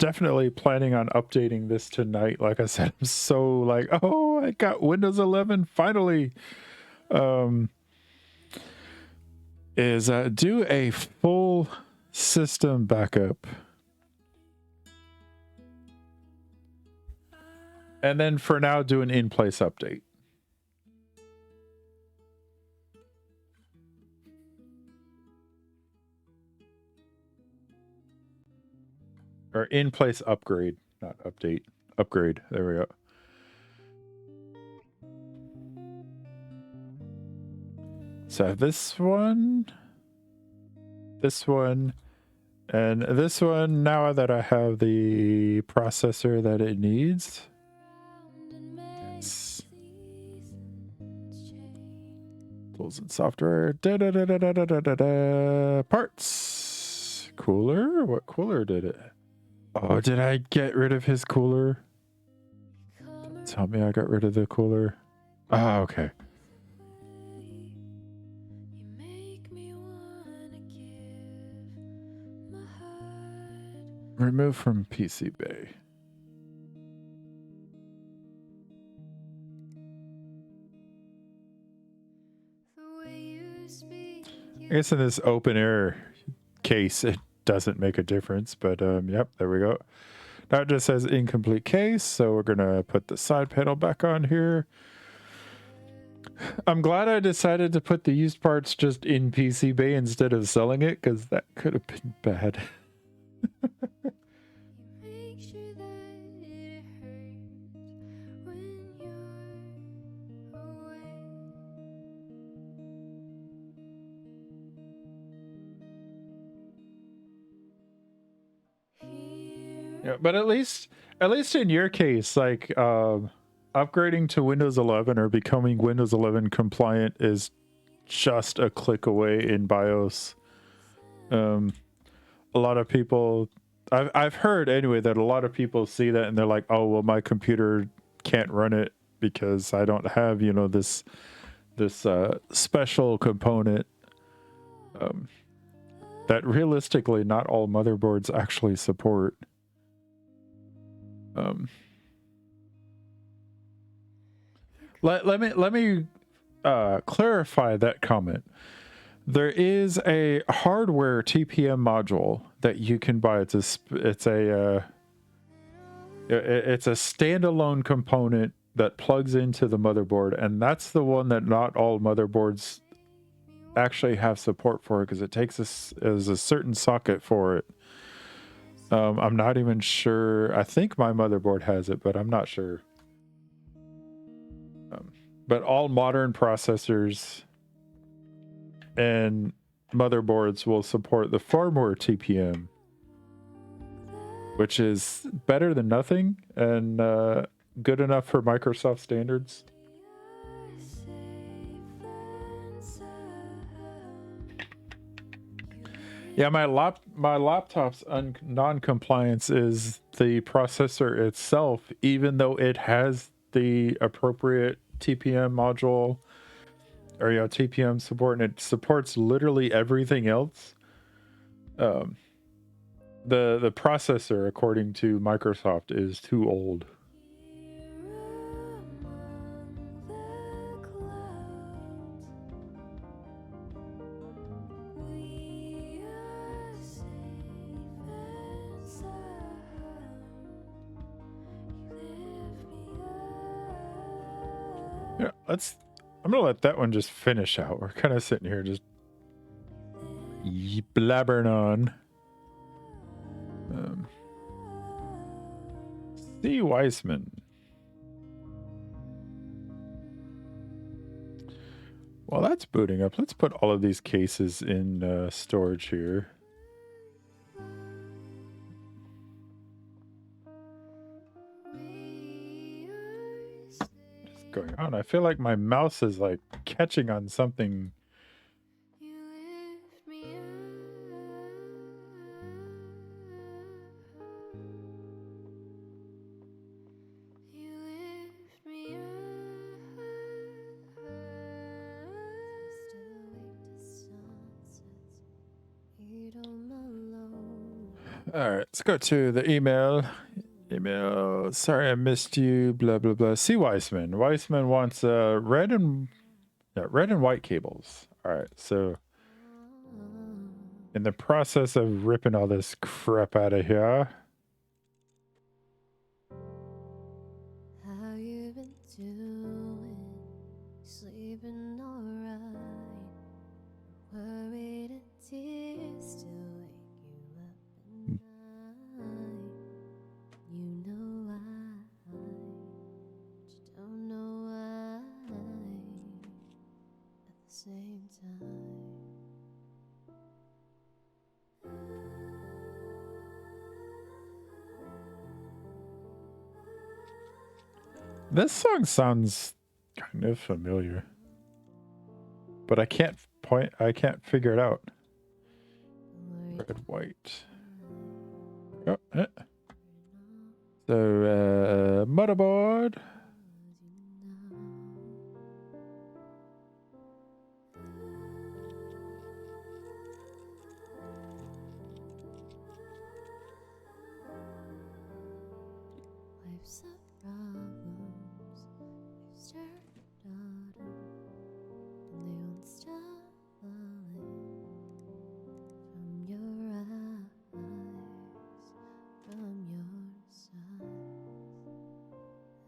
definitely planning on updating this tonight. Like I said, I'm so like, oh, I got Windows 11 finally. Is do a full system backup. And then for now, do an in-place update. Or in-place upgrade, not update. Upgrade. There we go. So I have this one, and this one. Now that I have the processor that it needs. Yes. Tools and software. Parts. Cooler? What cooler did it? Oh, did I get rid of his cooler? Tell me I got rid of the cooler. Ah, okay. Remove from PCB. I guess in this open air case, it doesn't make a difference, but yep, there we go. Now it just says incomplete case, so we're gonna put the side panel back on here. I'm glad I decided to put the used parts just in PCB instead of selling it, because that could have been bad. Yeah, but at least in your case, like upgrading to Windows 11 or becoming Windows 11 compliant is just a click away in BIOS. A lot of people, I've heard anyway, that a lot of people see that and they're like, oh, well, my computer can't run it because I don't have, you know, this special component that realistically not all motherboards actually support. Let me clarify that comment. There is a hardware TPM module that you can buy. It's a standalone component that plugs into the motherboard, and that's the one that not all motherboards actually have support for, because it takes as a certain socket for it. I'm not even sure. I think my motherboard has it, but I'm not sure. But all modern processors and motherboards will support the firmware TPM, which is better than nothing and good enough for Microsoft standards. Yeah, my laptop's non-compliance is the processor itself, even though it has the appropriate TPM module or TPM support, and it supports literally everything else. The processor, according to Microsoft, is too old. Yeah, I'm gonna let that one just finish out. We're kind of sitting here just blabbering on. C. Weissman. While that's booting up, let's put all of these cases in storage here. What's going on? I feel like my mouse is like catching on something. All right, let's go to the email. Email. Sorry, I missed you. Blah blah blah. C. Weissman. Weissman wants red and white cables. All right, so in the process of ripping all this crap out of here. How you been doing? Sleeping alright? Worried and tears still wake you up at night. You know why, but you don't know why. At the same time. This song sounds kind of familiar, but I can't figure it out. Red, white. Oh, So, motherboard. Wipes up problems, you've stirred autumn, and they won't stop falling from your eyes, from your sighs.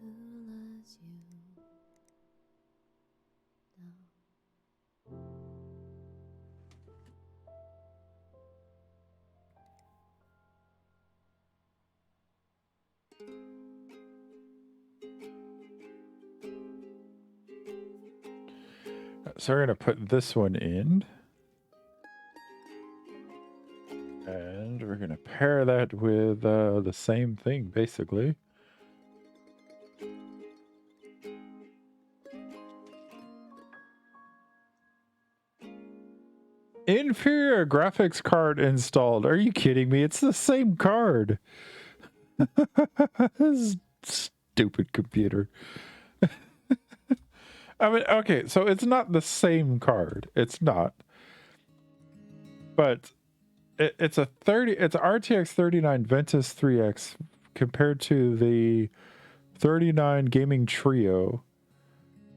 Who loves you? No. So we're gonna put this one in. And we're gonna pair that with the same thing, basically. Inferior graphics card installed. Are you kidding me? It's the same card. This stupid computer. I mean, okay, so it's not the same card. It's not. But it's a RTX 39 Ventus 3X compared to the 39 Gaming Trio.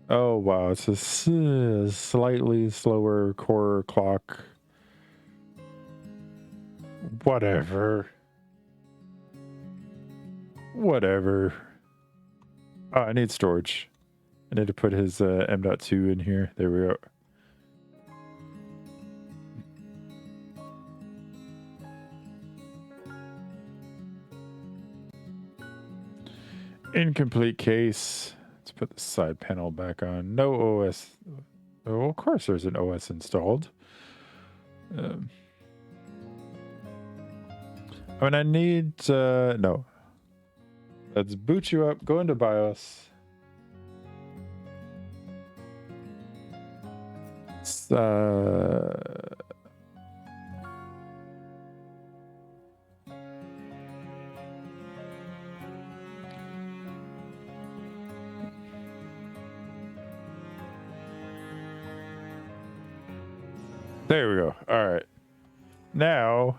Oh wow, it's a slightly slower core clock. Whatever. Oh, I need storage. I need to put his M.2 in here. There we go. Incomplete case. Let's put the side panel back on. No OS. Oh, of course there's an OS installed. I mean, I need... no. Let's boot you up. Go into BIOS. There we go. All right. Now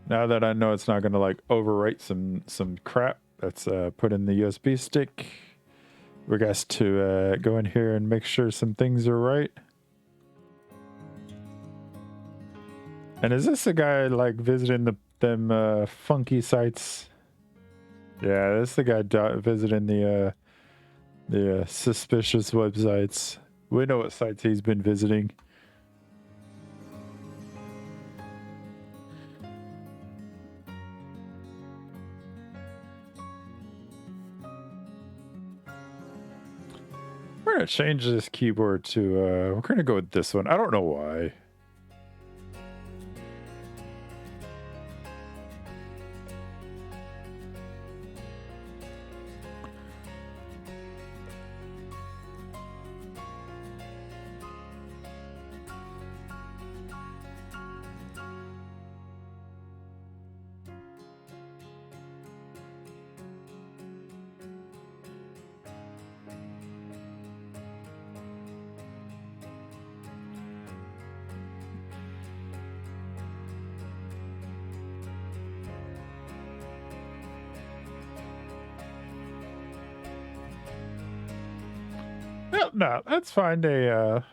that I know it's not going to like overwrite some crap that's put in the USB stick, we're going to go in here and make sure some things are right. And is this a guy like visiting them funky sites? Yeah, this is the guy visiting the suspicious websites. We know what sites he's been visiting. We're gonna change this keyboard to we're gonna go with this one. I don't know why. No, let's find a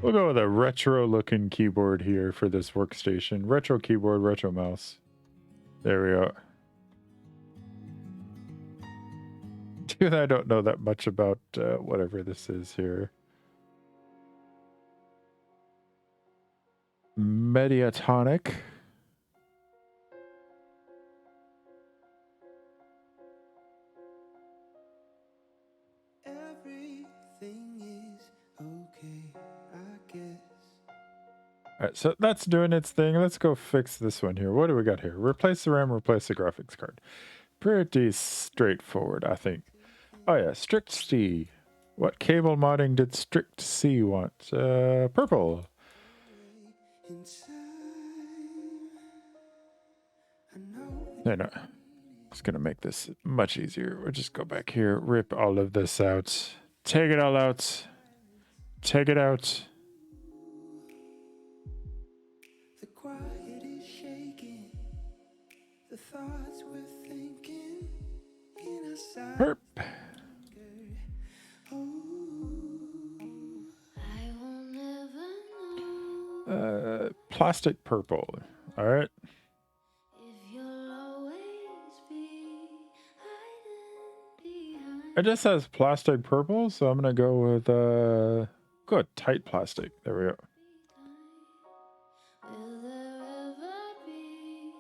we'll go with a retro looking keyboard here for this workstation. Retro keyboard, retro mouse. There we go. Dude, I don't know that much about whatever this is here. Mediatonic. Everything is okay, I guess. Alright, so that's doing its thing. Let's go fix this one here. What do we got here? Replace the RAM, replace the graphics card. Pretty straightforward, I think. Oh yeah, Strict C. What cable modding did Strict C want? Purple. No. Just gonna make this much easier. We'll just go back here, rip all of this out. Take it all out. Take it out. The quiet is shaking. The thoughts we're thinking in a silence. Perp. I will never know Plastic purple. All right. if you'll always be hiding behind. It just says plastic purple, so I'm gonna go with tight plastic. There we go. Will there ever be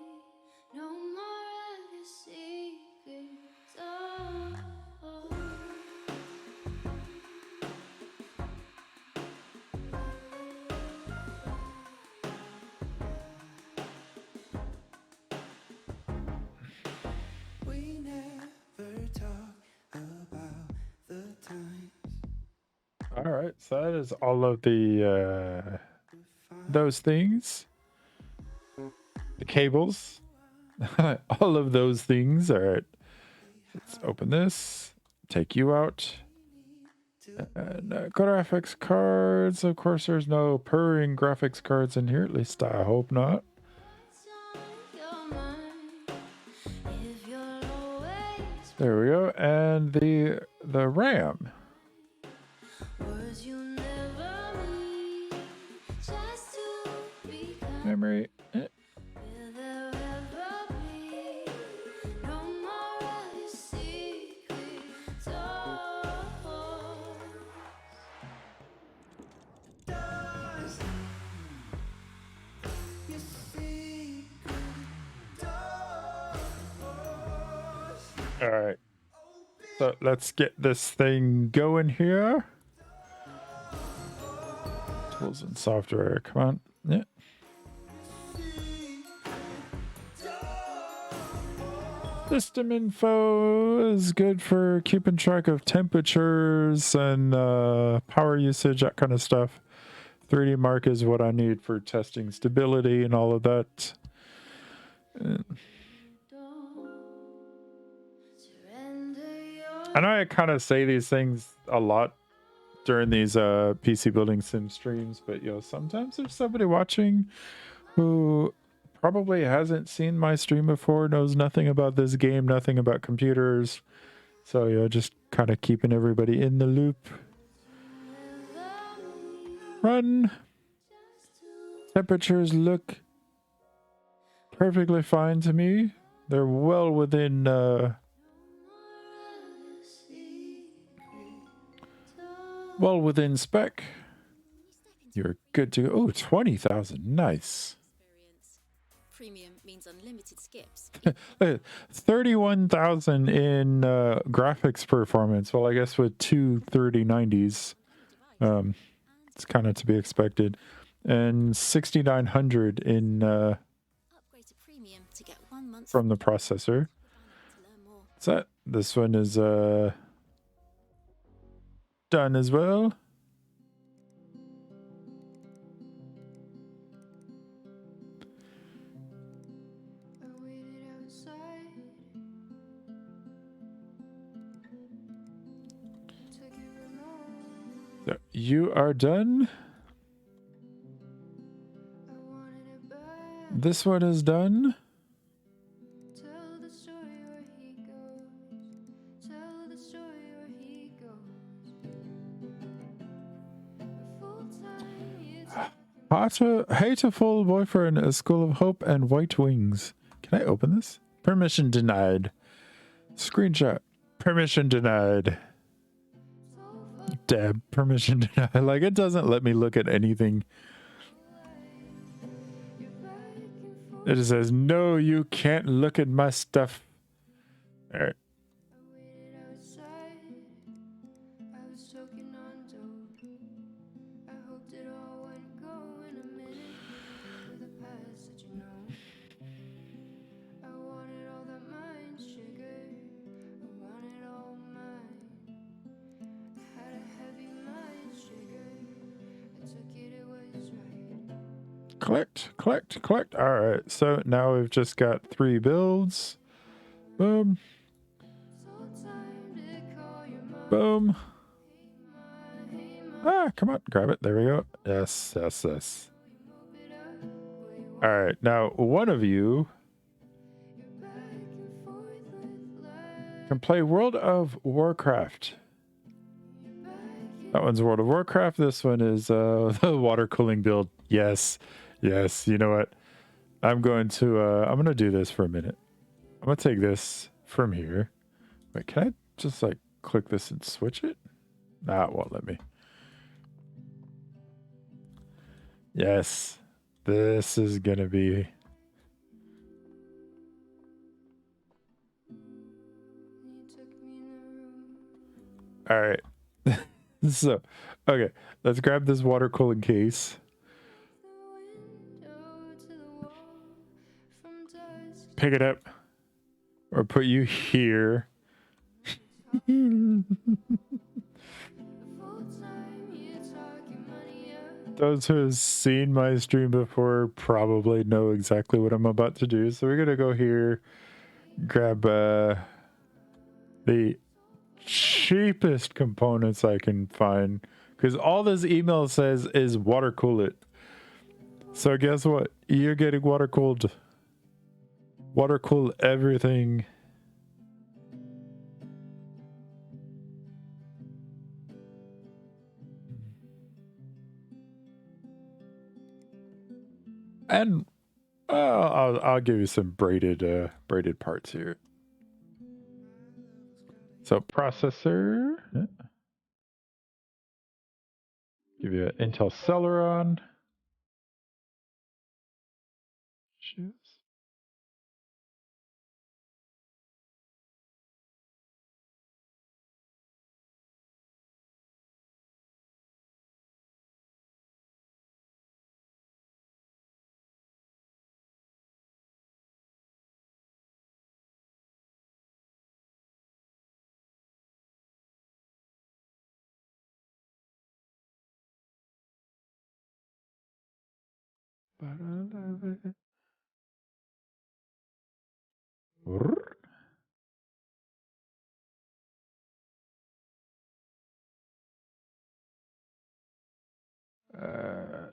no more of your secrets? Oh. We never talk about the times. All right, so that is all of the those things. The cables. All of those things. All right. Let's open this. Take you out. And graphics cards. Of course, there's no purring graphics cards in here. At least I hope not. There we go. And the RAM. Memory. All right. So let's get this thing going here. Tools and software. Come on. Yeah. System info is good for keeping track of temperatures and power usage, that kind of stuff. 3D Mark is what I need for testing stability and all of that. I know I kind of say these things a lot during these PC building sim streams, but sometimes there's somebody watching who probably hasn't seen my stream before, knows nothing about this game, nothing about computers. So just kind of keeping everybody in the loop. Run. Temperatures look perfectly fine to me. They're well within spec. You're good to go. Oh, 20,000. Nice. Premium means unlimited skips. 31,000 in graphics performance. Well, I guess with two 3090s, it's kind of to be expected. And 6,900 in Upgrade to premium to get 1 month from the processor. to learn more. So this one is done as well. So you are done. This one is done. Hateful boyfriend, A School of Hope, and White Wings. Can I open this? Permission denied. Screenshot. Permission denied. Deb, permission denied. Like, it doesn't let me look at anything. It just says, no, you can't look at my stuff. All right. Collect. All right. So now we've just got 3 builds. Boom. Boom. Ah, come on. Grab it. There we go. Yes. All right. Now, one of you can play World of Warcraft. That one's World of Warcraft. This one is the water cooling build. Yes. You know what? I'm going to do this for a minute. I'm going to take this from here. Wait, can I just like click this and switch it? Nah, it won't let me. Yes. This is going to be... All right. So, okay. Let's grab this water cooling case. Pick it up. Or put you here. Those who have seen my stream before probably know exactly what I'm about to do. So we're going to go here, grab the cheapest components I can find. Because all this email says is water cool it. So guess what? You're getting water cooled. Water cool everything. And I'll give you some braided parts here. So processor. Yeah. Give you an Intel Celeron. Choose.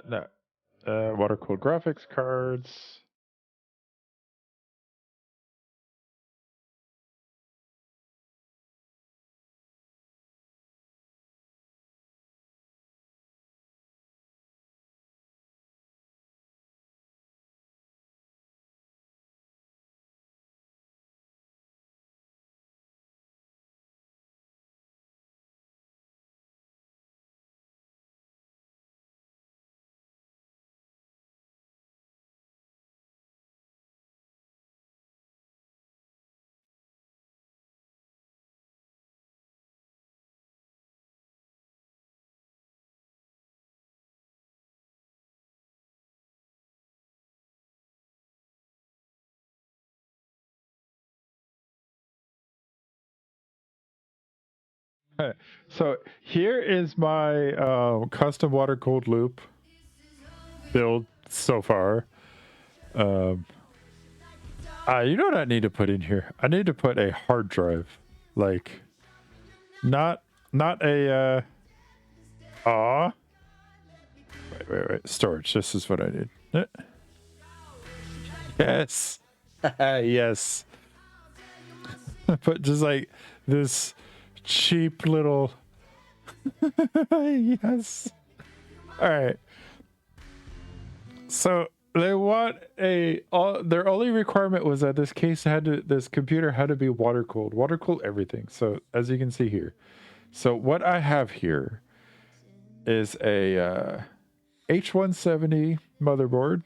No. Water cooled graphics cards. So here is my custom water cooled loop build so far. You know what I need to put in here? I need to put a hard drive, like not a wait, storage. This is what I need. Yes. Yes. But just like this cheap little yes. All right. So they want their only requirement was that this computer had to be water cooled. Water cool everything. So as you can see here. So what I have here is a H170 motherboard,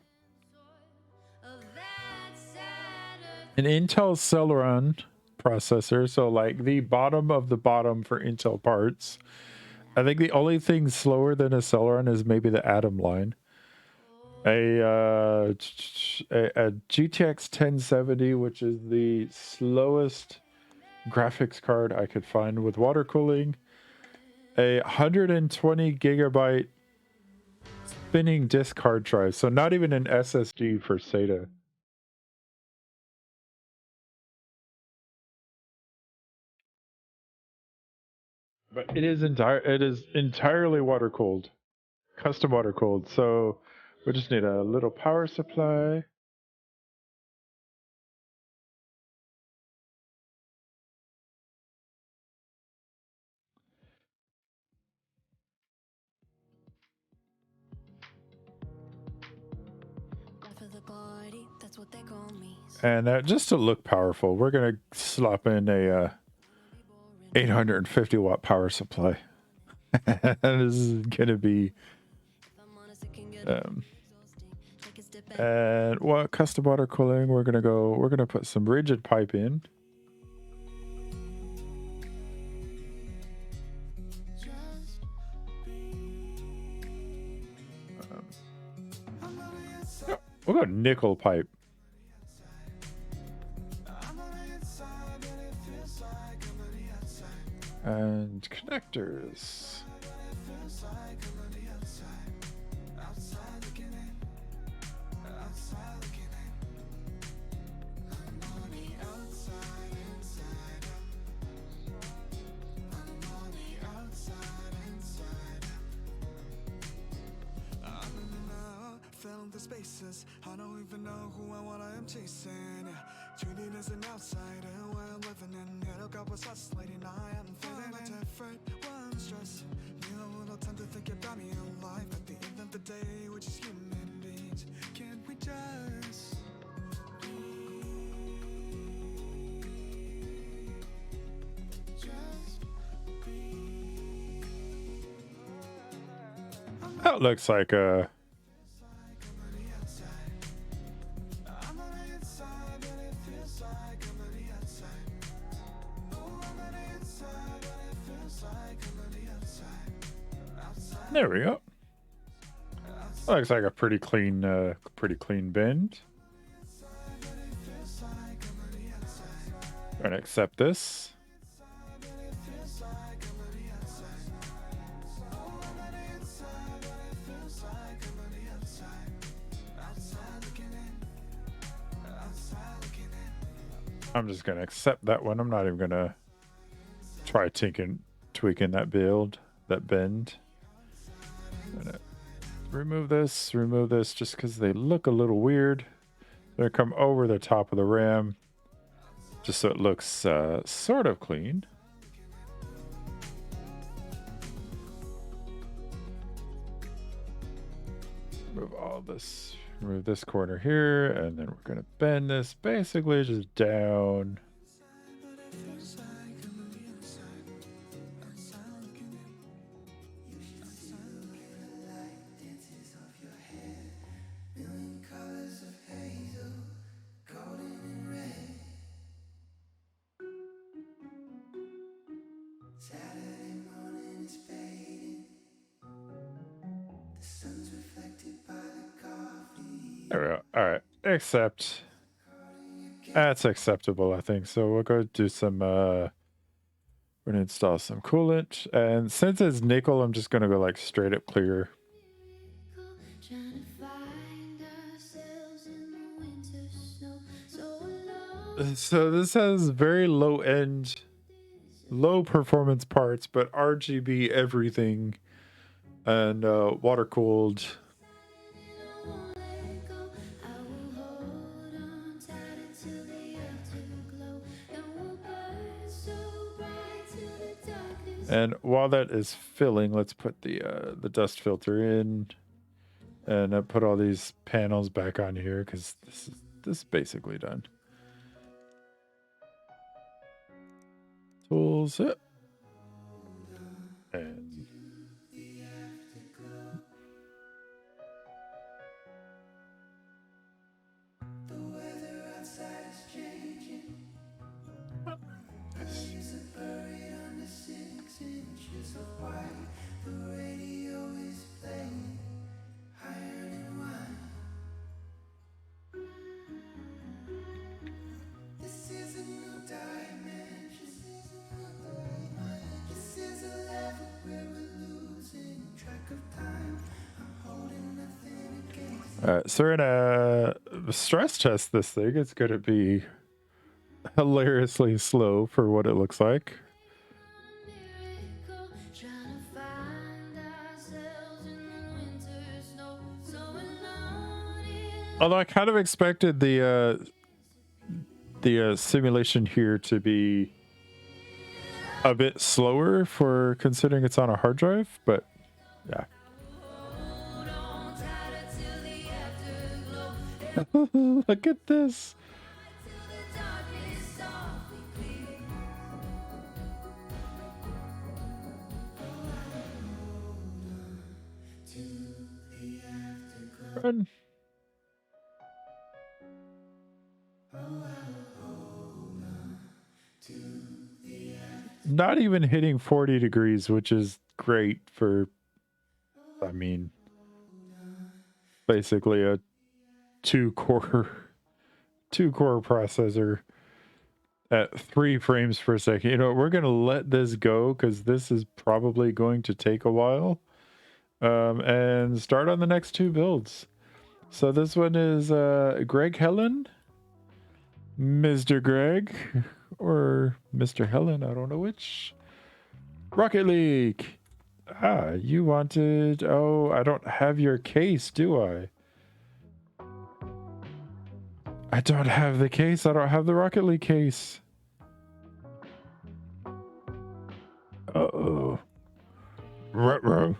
an Intel Celeron processor, so like the bottom of the bottom for Intel parts. I think the only thing slower than a Celeron is maybe the Atom line. A GTX 1070, which is the slowest graphics card I could find with water cooling. A 120 gigabyte spinning disk hard drive, so not even an SSD for SATA. But it is entirely water cooled, custom water cooled. So we just need a little power supply. And just to look powerful, we're gonna slop in a 850 watt power supply. This is gonna be and what custom water cooling, we're gonna put some rigid pipe in. We'll go nickel pipe. And connectors. The spaces, I don't even know who and what I am chasing. Treated as an outsider, where I'm living in. Head up, was isolating, I am feeling it. Different, one stress. Need a little time to think about me in life. At the end of the day, we're just human beings. Can't we just That looks like a there we go. That looks like a pretty clean bend. I'm gonna accept this. I'm just gonna accept that one. I'm not even gonna try tweaking that bend. I'm gonna remove this just because they look a little weird. They're gonna come over the top of the RAM just so it looks sort of clean. Remove this corner here, and then we're gonna bend this basically just down. There we go. All right, accept. That's acceptable, I think. So we'll go do some. We're gonna install some coolant, and since it's nickel, I'm just gonna go like straight up clear. So this has very low end, low performance parts, but RGB everything, and water cooled. And while that is filling, let's put the dust filter in. And I put all these panels back on here because this is basically done. Tools, and so we're gonna stress test this thing. It's gonna be hilariously slow for what it looks like. Although I kind of expected the simulation here to be a bit slower for considering it's on a hard drive, but yeah. Look at this. Run. Not even hitting 40 degrees, which is great for, I mean, basically a two core processor at 3 frames per second. You know, we're going to let this go because this is probably going to take a while, and start on the next 2 builds. So this one is Greg Helen, Mr. Greg, or Mr. Helen, I don't know which. Rocket League. You wanted, oh, I don't have your case, do I? I don't have the case. I don't have the Rocket League case. Uh-oh. Ruh-roh.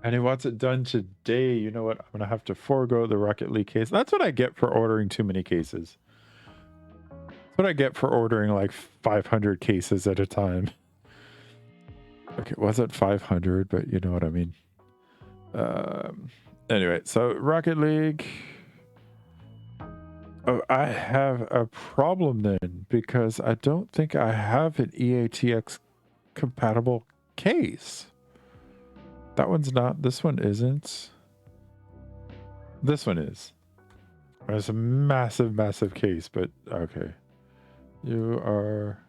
And he wants it done today. You know what? I'm going to have to forego the Rocket League case. That's what I get for ordering too many cases. That's what I get for ordering like 500 cases at a time. Okay, it wasn't 500, but you know what I mean. Anyway, so Rocket League. Oh, I have a problem then because I don't think I have an EATX compatible case. That one's not. This one isn't. This one is. It's a massive, massive case, but okay. You are...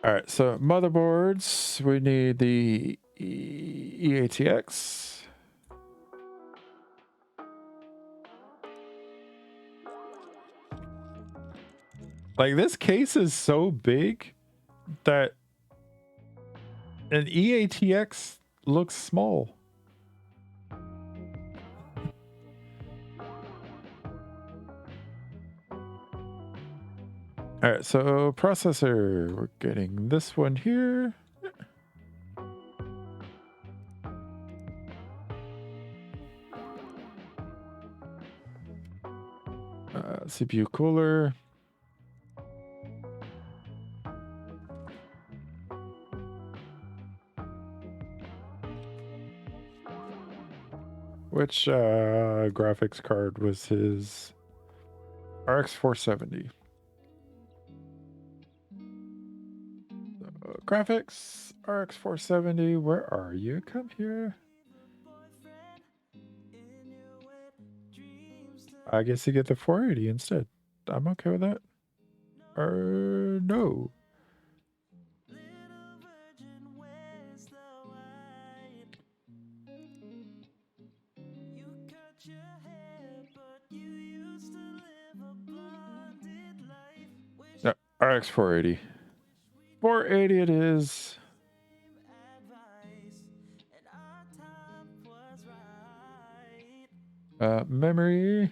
All right, so motherboards, we need the EATX. Like, this case is so big that an EATX looks small. All right, so processor, we're getting this one here. CPU cooler. Which graphics card was his? RX 470. Graphics, RX 470, where are you? Come here. I guess you get the 480 instead. I'm okay with that. Or no. No, RX 480. 480 it is. Memory.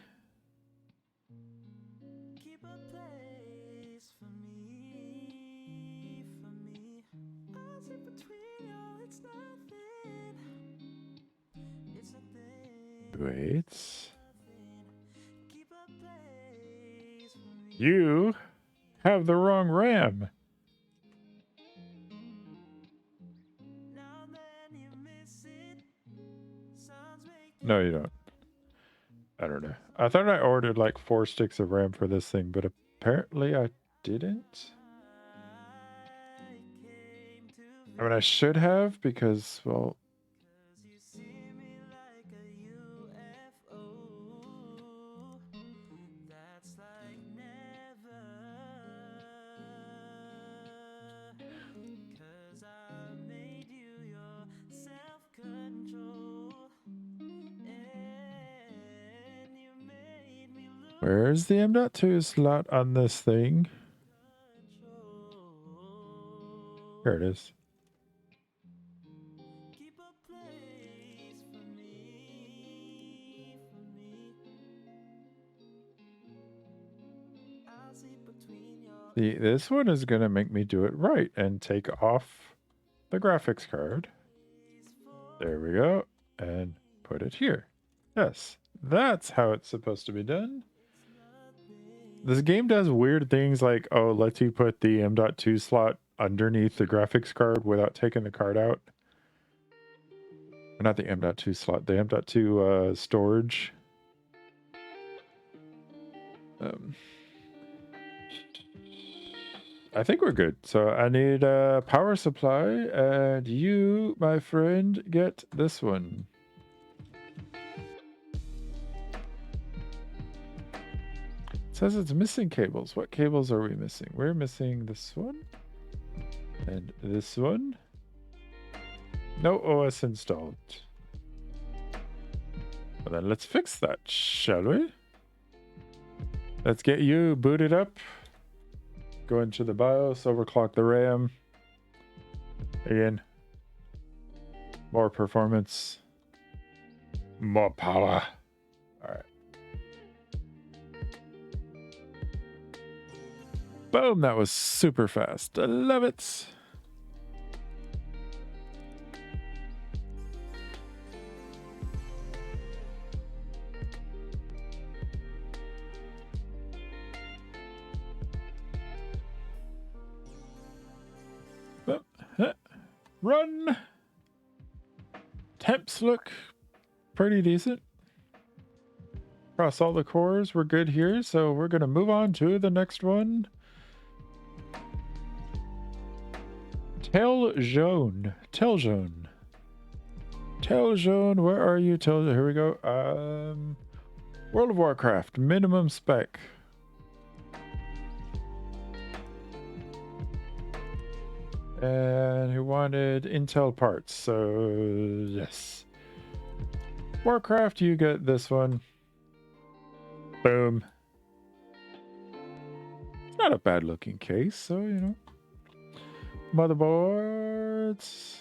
Wait. You have the wrong RAM. No, you don't. I don't know. I thought I ordered like 4 sticks of RAM for this thing, but apparently I didn't. I mean, I should have because, well, where's the M.2 slot on this thing? Here it is. See, this one is going to make me do it right and take off the graphics card. There we go. And put it here. Yes, that's how it's supposed to be done. This game does weird things like, oh, lets you put the M.2 slot underneath the graphics card without taking the card out. Or not the M.2 slot, the M.2 storage. I think we're good. So I need a power supply, and you, my friend, get this one. It says it's missing cables. What cables are we missing? We're missing this one and this one. No OS installed. Well, then let's fix that, shall we? Let's get you booted up. Go into the BIOS, overclock the RAM. Again. More performance. More power. Alright. Boom, that was super fast. I love it. Run. Temps look pretty decent. Across all the cores, we're good here. So we're going to move on to the next one. Teljaune. Teljaune, where are you? Here we go. World of Warcraft, minimum spec. And he wanted Intel parts, so yes. Warcraft, you get this one. Boom. It's not a bad looking case, so you know. Motherboards.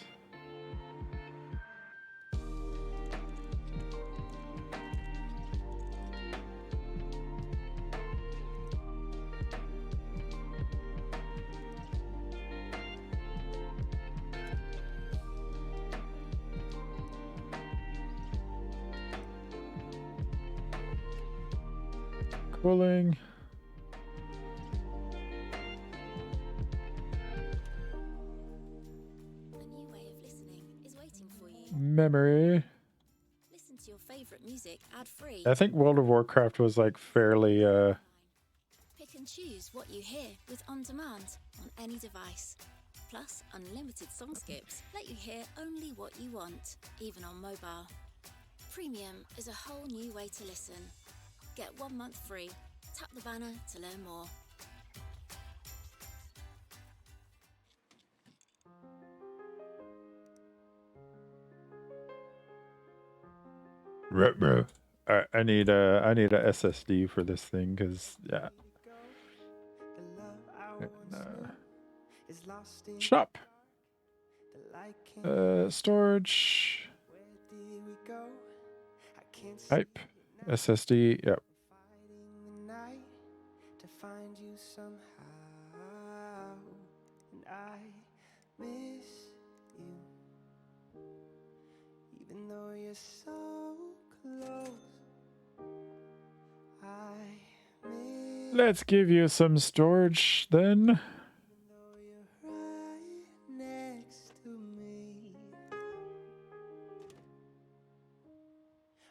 Cooling. A new way of listening is waiting for you. Memory. Listen to your favorite music ad-free. I think World of Warcraft was like fairly Pick and choose what you hear with On Demand on any device. Plus, unlimited song skips let you hear only what you want, even on mobile. Premium is a whole new way to listen. Get 1 month free. Tap the banner to learn more. Bro. I need a SSD for this thing because yeah. Shop. Storage. Type. SSD. Yep. To find you somehow, and I miss you, even though you're so close. Let's give you some storage then. though you're right next to me.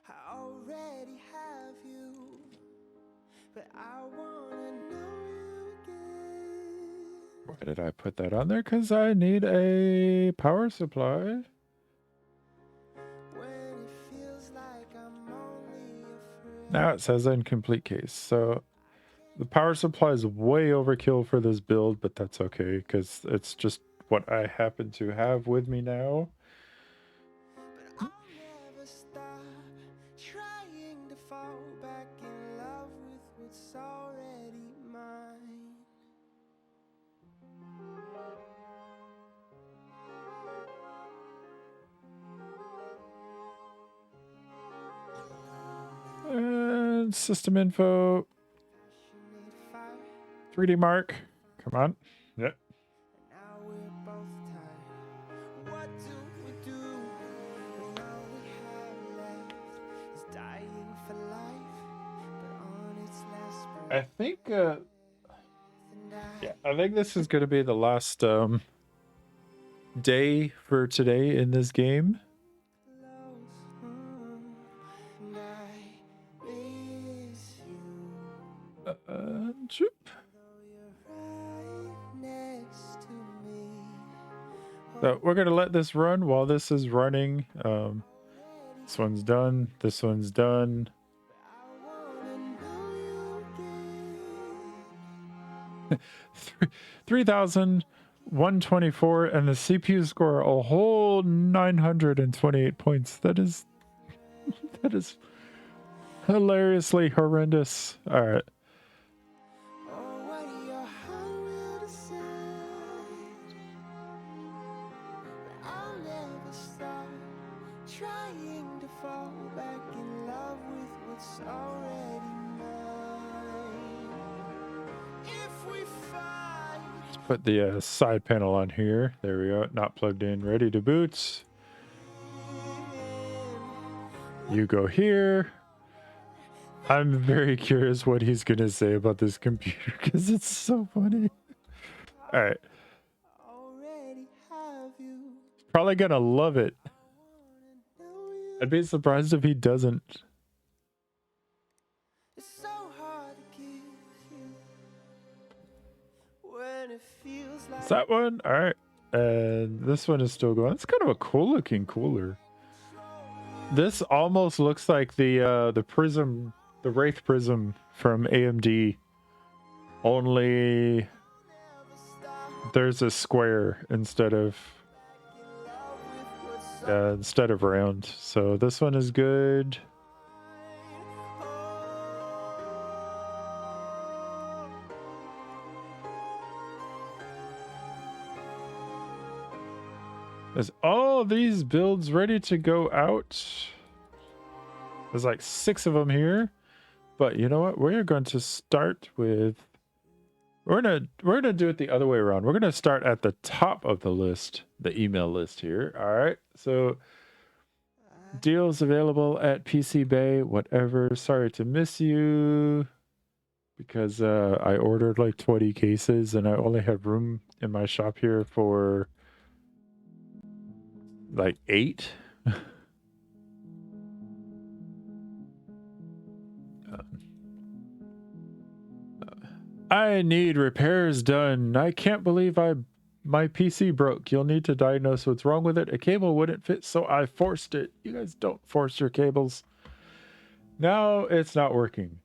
I already have you, but I wanna know you again. Why did I put that on there? Because I need a power supply. When it feels like I'm only a friend. Now it says incomplete case. So the power supply is way overkill for this build, but that's okay because it's just what I happen to have with me now. But I'll never stop trying to fall back in love with what's already mine. And system info, You need fire, 3D Mark. Come on. Yep. now we're both tired. What do we do when all we have left is dying for life? But on its last I breath, think and I think this is going to be the last day for today in this game. and I miss you. Choop. Right next to me. So we're going to let this run while this is running. This one's done. This one's done. I wanna know you again. 3,124 and the CPU score a whole 928 points. That is hilariously horrendous. All right. Oh, what your heart will decide. But I'll never stop trying to fall back in love with what's already mine. If we fight, Put the side panel on here. There we go. Not plugged in. Ready to boot. You go here. I'm very curious what he's going to say about this computer because it's so funny. All right. already have you. Probably going to love it. Know you. I'd be surprised if he doesn't. It's so hard to kiss you when it feels like Is that one? All right. And this one is still going. It's kind of a cool looking cooler. This almost looks like the prism, the Wraith Prism from AMD. Only there's a square instead of round. So this one is good. Is all these builds ready to go out? There's like 6 of them here. But you know what? We're going to start with we're gonna do it the other way around. We're gonna start at the top of the list, the email list here. All right. So deals available at PC Bay, whatever. Sorry to miss you. Because I ordered like 20 cases and I only have room in my shop here for like 8. I need repairs done. I can't believe my PC broke. You'll need to diagnose what's wrong with it. A cable wouldn't fit, so I forced it. You guys don't force your cables. Now it's not working.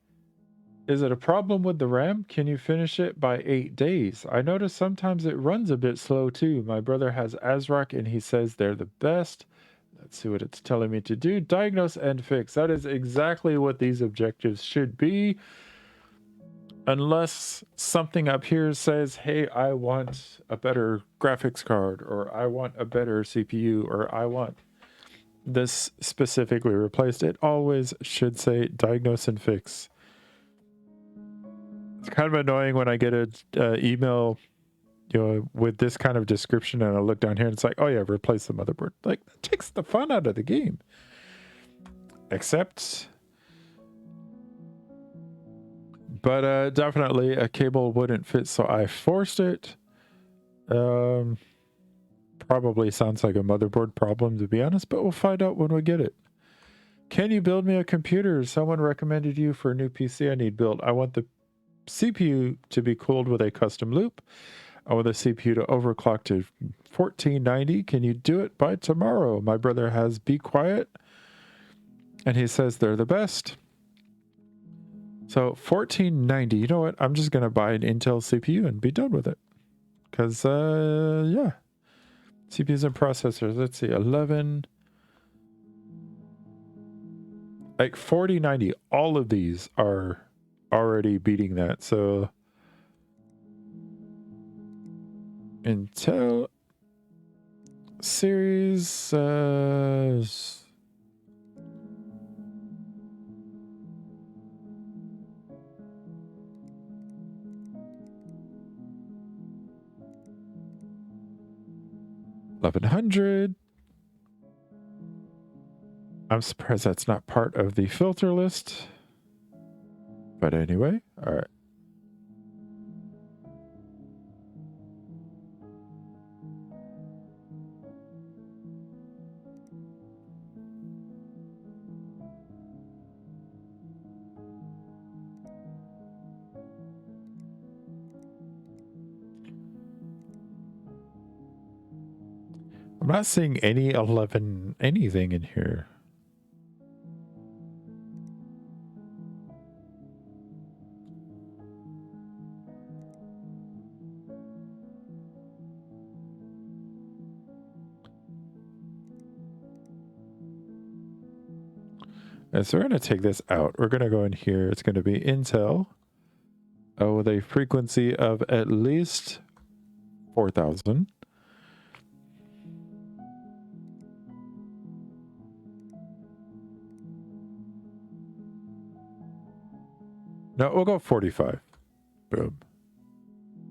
Is it a problem with the RAM? Can you finish it by 8 days? I notice sometimes it runs a bit slow too. My brother has ASRock and he says they're the best. Let's see what it's telling me to do. Diagnose and fix. That is exactly what these objectives should be. Unless something up here says, hey, I want a better graphics card, or I want a better CPU, or I want this specifically replaced. It always should say diagnose and fix. It's kind of annoying when I get an email, with this kind of description, and I look down here and it's like, oh yeah, replace the motherboard. Like, that takes the fun out of the game. Except But definitely a cable wouldn't fit, so I forced it. Probably sounds like a motherboard problem, to be honest, but we'll find out when we get it. Can you build me a computer? Someone recommended you for a new PC I need built. I want the CPU to be cooled with a custom loop. I want the CPU to overclock to 1490. Can you do it by tomorrow? My brother has Be Quiet, and he says they're the best. So 1490, you know what? I'm just going to buy an Intel CPU and be done with it. Because, yeah. CPUs and processors. Let's see, 11. Like 4090, all of these are already beating that. So Intel series 1100. I'm surprised that's not part of the filter list. But anyway, all right. I'm not seeing any 11 anything in here. And so we're going to take this out. We're going to go in here. It's going to be Intel with a frequency of at least 4,000. No, we'll go 45. Boom.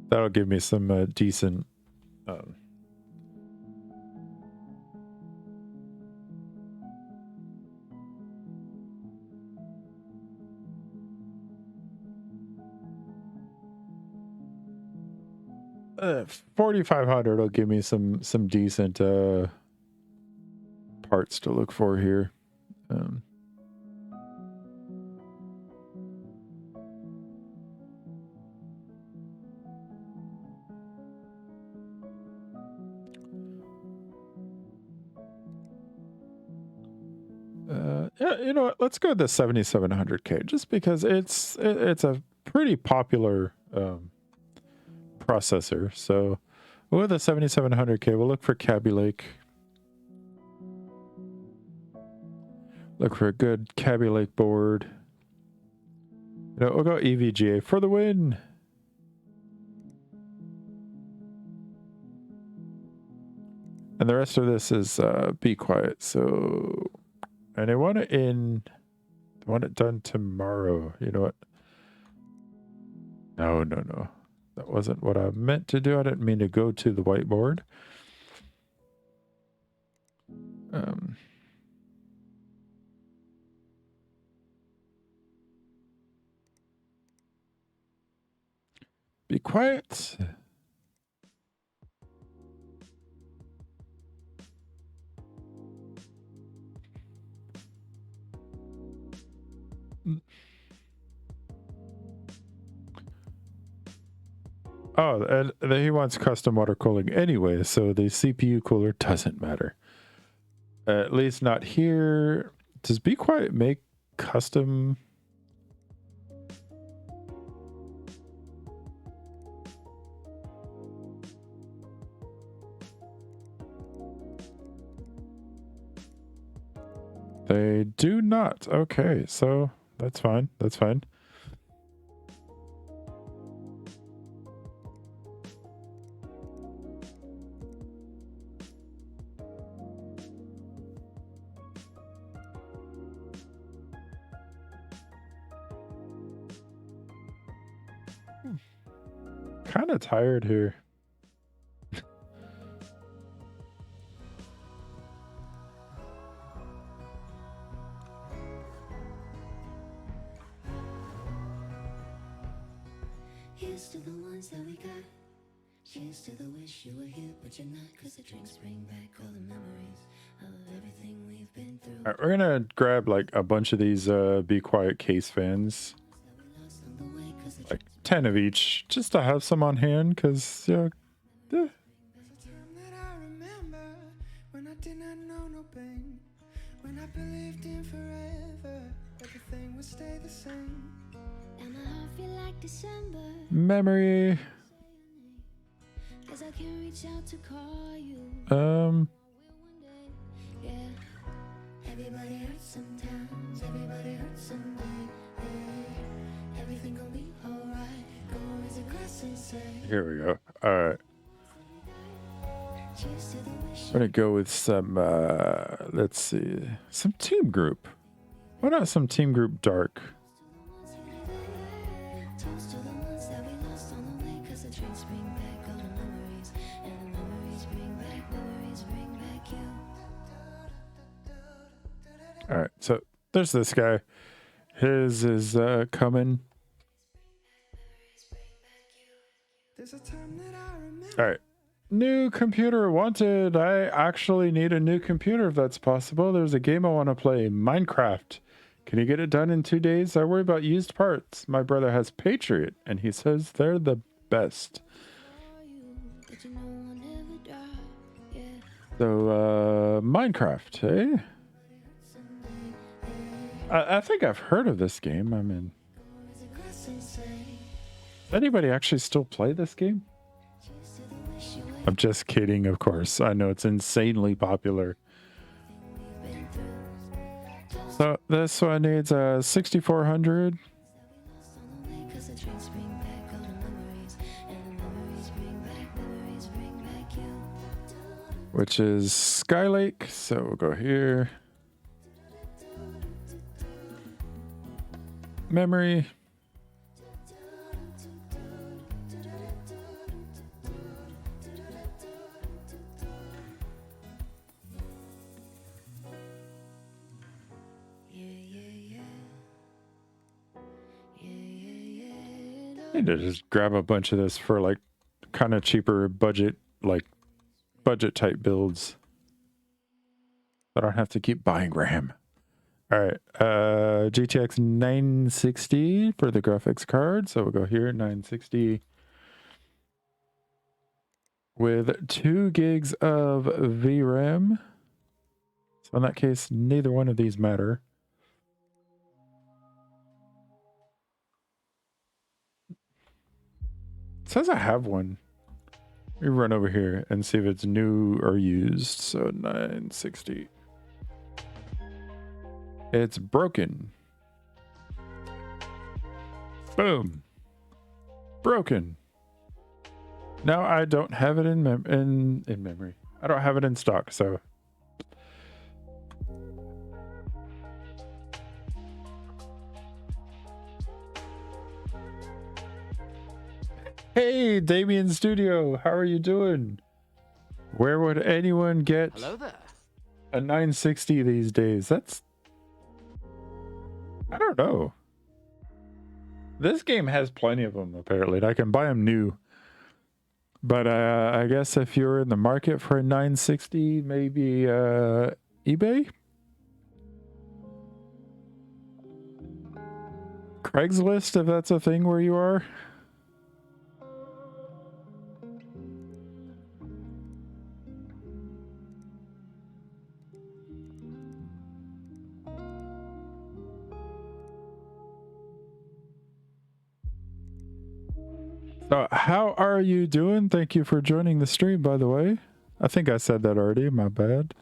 That'll give me some decent... $4,500 will give me some decent parts to look for here. Yeah, you know what? Let's go with the 7700K just because it's a pretty popular processor. So with the 7700K, we'll look for Kaby Lake. Look for a good Kaby Lake board. You know, we'll go EVGA for the win. And the rest of this is Be Quiet. So, and I want it done tomorrow. You know what? No. That wasn't what I meant to do. I didn't mean to go to the whiteboard. Be quiet. Oh, and he wants custom water cooling anyway, so the CPU cooler doesn't matter. At least not here. Does Be Quiet make custom? They do not. Okay, so that's fine. That's fine. Kind of tired here. Cheers to the ones that we got. Cheers to the wish you were here, but you're not. Cause the drinks bring back all the memories of everything we've been through. All right, we're gonna grab like a bunch of these Be Quiet Case fans, like 10 of each, just to have some on hand, because yeah. There's a time that I remember when I did not know no pain, when I believed in forever, everything would stay the same. And my heart feel like December. Memory. Cause I can't reach out to call you. Yeah. Everybody hurts sometimes. Everybody hurts someday. Hey, everything gon' be alright. Go raise a glass and say. Here we go. All right. Cheers to the wish. I'm gonna go with some. Let's see, some Team Group. Why not some Team Group Dark? Toast to the ones that we lost on the way. Cause the drinks bring back all the memories. And the memories bring back you. All right, so there's this guy. His is coming. There's a time that I remember. All right. New computer wanted. I actually need a new computer if that's possible. There's a game I want to play, Minecraft. Can you get it done in 2 days? I worry about used parts. My brother has Patriot, and he says they're the best. But you know I'll never die. Yeah. So, Minecraft, eh? I think I've heard of this game. I mean, Raise a glass and say. anybody actually still play this game? Cheers to the wish you were I'm just kidding, of course. I know it's insanely popular. we've been through. So this one needs a 6400, Lost on the way. Cause the drinks bring back all the memories. And the memories bring back you. which is Skylake. So we'll go here. Memory. I need to just grab a bunch of this for like kind of cheaper budget, like budget type builds. I don't have to keep buying RAM. All right, GTX 960 for the graphics card. So we'll go here, 960 with 2 gigs of VRAM. So in that case, neither one of these matter. It says I have one. Let me run over here and see if it's new or used. So 960. It's broken. Boom. Broken. Now I don't have it in memory. I don't have it in stock, so. Hey, Damien Studio, how are you doing? Where would anyone get Hello there. a 960 these days? That's, I don't know. This game has plenty of them, apparently. I can buy them new. But I guess if you're in the market for a 960, maybe eBay? Craigslist, if that's a thing where you are? So how are you doing? Thank you for joining the stream, by the way. I think I said that already. My bad.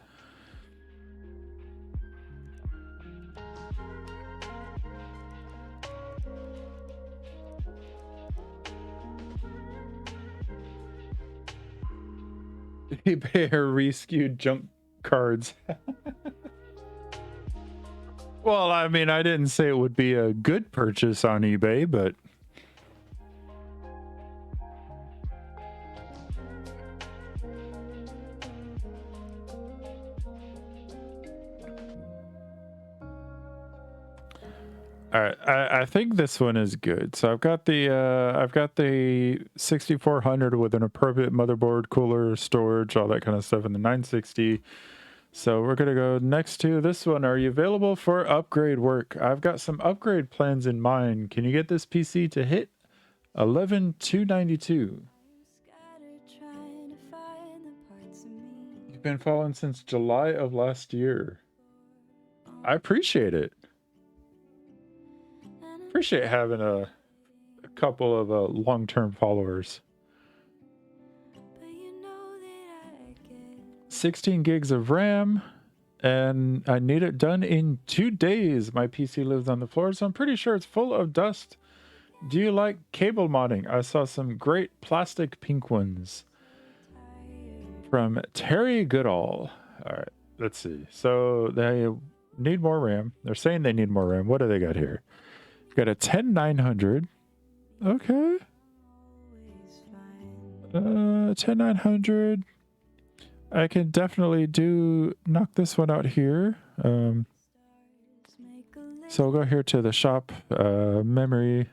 eBay or reskewed junk cards. Well, I mean, I didn't say it would be a good purchase on eBay, but All right, I think this one is good. So I've got the 6400 with an appropriate motherboard, cooler, storage, all that kind of stuff, and the 960. So we're gonna go next to this one. Are you available for upgrade work? I've got some upgrade plans in mind. Can you get this PC to hit 11,292? Scattered, trying to find the parts of me. You've been following since July of last year. I appreciate it. Appreciate having a couple of long-term followers. But you know that I get 16 gigs of RAM, and I need it done in 2 days. My PC lives on the floor, so I'm pretty sure it's full of dust. Do you like cable modding? I saw some great plastic pink ones from Terry Goodall. All right, let's see. So they need more RAM. They're saying they need more RAM. What do they got here? Got a 10900. Okay. always find 10900. I can definitely knock this one out here. let's make a list. So we'll go here to the shop. Memory.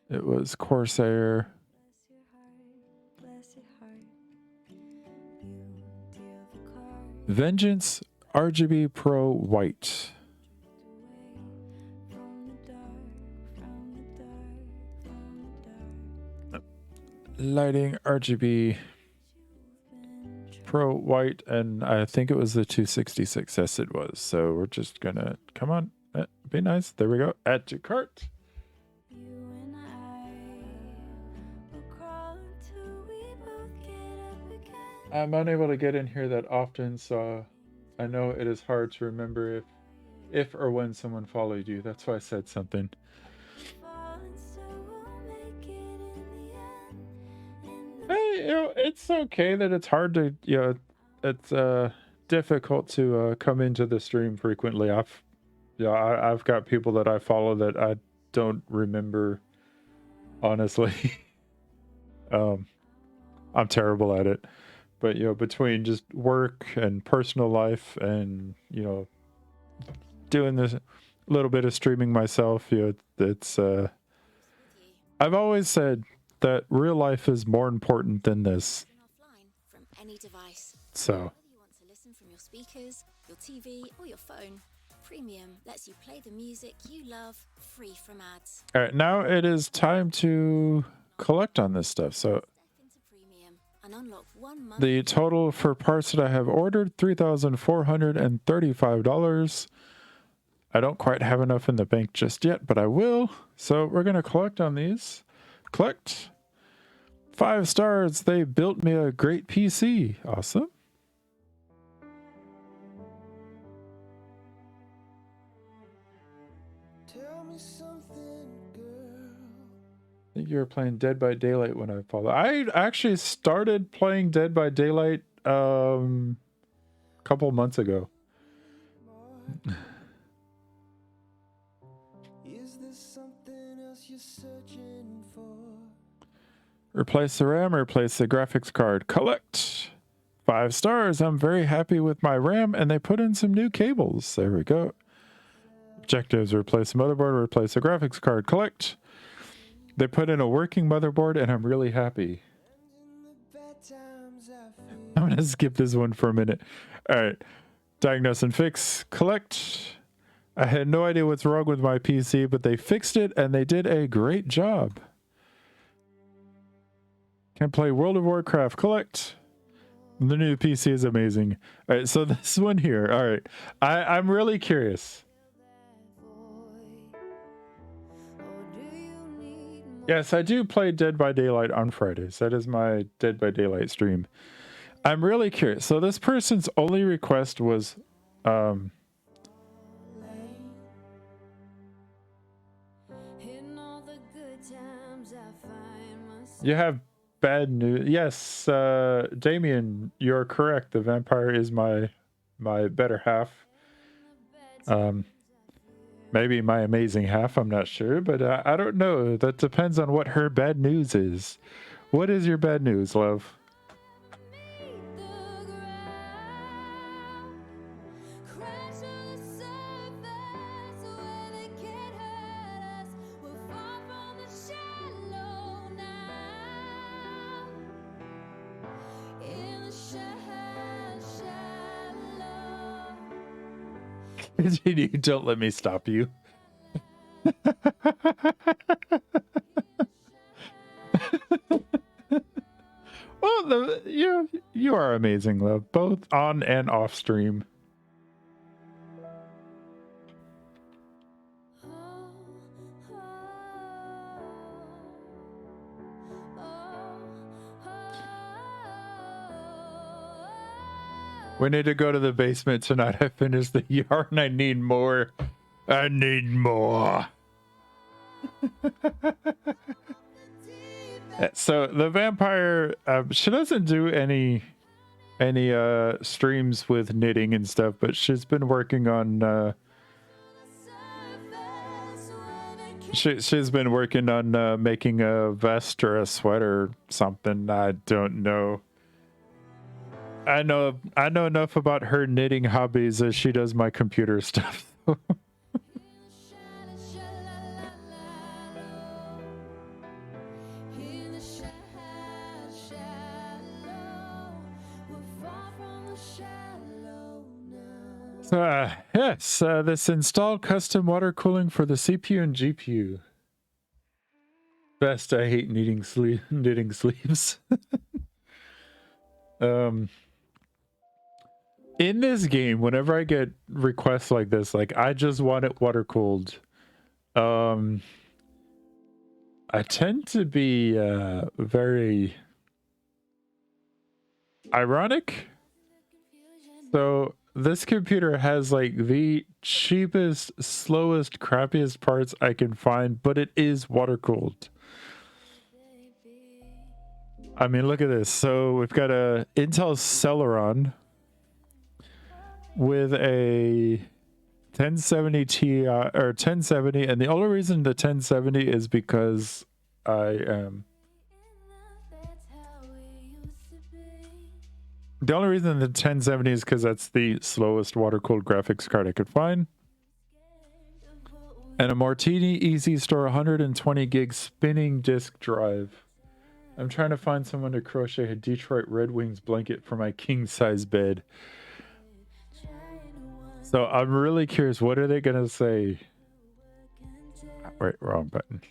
It was Corsair. Bless your heart. You deal the cards Vengeance RGB Pro White. away from the dark, from the dark, from the dark. Lighting RGB Pro White, and I think it was the 266. Yes, it was. So we're just gonna come on. Be nice. There we go. Add to cart. You and I will crawl until we both get up again. I'm unable to get in here that often, so I know it is hard to remember if or when someone followed you. That's why I said something. Fall and so we'll make it in the end. Hey, it's okay that it's hard to, it's difficult to come into the stream frequently. I've got people that I follow that I don't remember, honestly. I'm terrible at it. But, between just work and personal life and, doing this little bit of streaming myself, it's, I've always said that real life is more important than this. Offline from any device. So, Whether you want to listen from your speakers, your TV, or your phone, Premium lets you play the music you love free from ads. all right, now it is time to collect on this stuff. So, Step into Premium and unlock 1 month. the total for parts that I have ordered, $3,435. I don't quite have enough in the bank just yet, but I will. So we're going to collect on these. Collect. 5 stars. They built me a great PC. Awesome. Tell me something, girl. I think you were playing Dead by Daylight when I followed. I actually started playing Dead by Daylight a couple months ago. Is there something else you're searching for? Replace the RAM, replace the graphics card. Collect. 5 stars. I'm very happy with my RAM, and they put in some new cables. There we go. Objectives: replace the motherboard, replace the graphics card. Collect. They put in a working motherboard, and I'm really happy. Bad times I feel. I'm going to skip this one for a minute. All right. Diagnose and fix. Collect. I had no idea what's wrong with my PC, but they fixed it, and they did a great job. Can play World of Warcraft. Collect. The new PC is amazing. All right, so this one here. All right. I'm really curious. Yes, I do play Dead by Daylight on Fridays. That is my Dead by Daylight stream. I'm really curious. So this person's only request was In all the good times I find myself. you have bad news. Yes, Damien, you're correct. The vampire is my better half. Maybe my amazing half, I'm not sure, but I don't know. That depends on what her bad news is. What is your bad news, love? You don't let me stop you. Well, you are amazing, love, both on and off stream. We need to go to the basement tonight. I finished the yarn. I need more. I need more. So the vampire, she doesn't do any streams with knitting and stuff, but she's been working on she's been working on making a vest or a sweater or something. I don't know. I know enough about her knitting hobbies as she does my computer stuff. Yes, this installed custom water cooling for the CPU and GPU. Best, I hate knitting sleeves. In this game, whenever I get requests like this, like I just want it water cooled. I tend to be very ironic. So this computer has like the cheapest, slowest, crappiest parts I can find, but it is water cooled. I mean, look at this. So we've got a Intel Celeron with a 1070 Ti or 1070, and the only reason the 1070 is because I am. The only reason the 1070 is because that's the slowest water-cooled graphics card I could find. And a Martini Easy Store 120 gig spinning disk drive. I'm trying to find someone to crochet a Detroit Red Wings blanket for my king-size bed. So I'm really curious, what are they going to say? Wait, wrong button.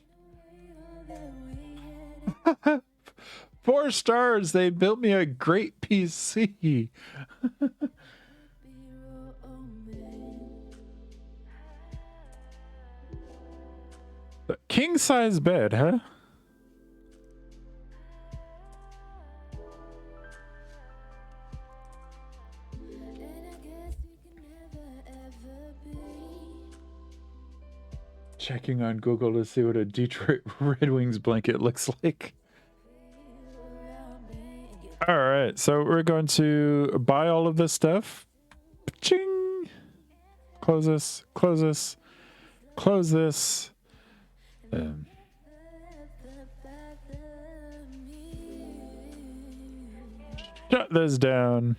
4 stars. They built me a great PC. King size bed, huh? Checking on Google to see what a Detroit Red Wings blanket looks like. All right, so we're going to buy all of this stuff. Ching! Close this, close this, close this. Shut this down.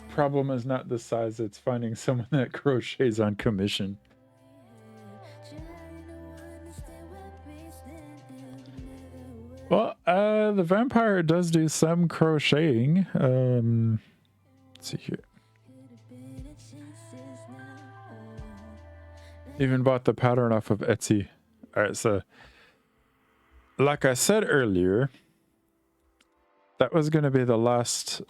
Problem is not the size, it's finding someone that crochets on commission. Well, the vampire does do some crocheting. Let's see here. Even bought the pattern off of Etsy. All right, so like I said earlier, that was going to be the last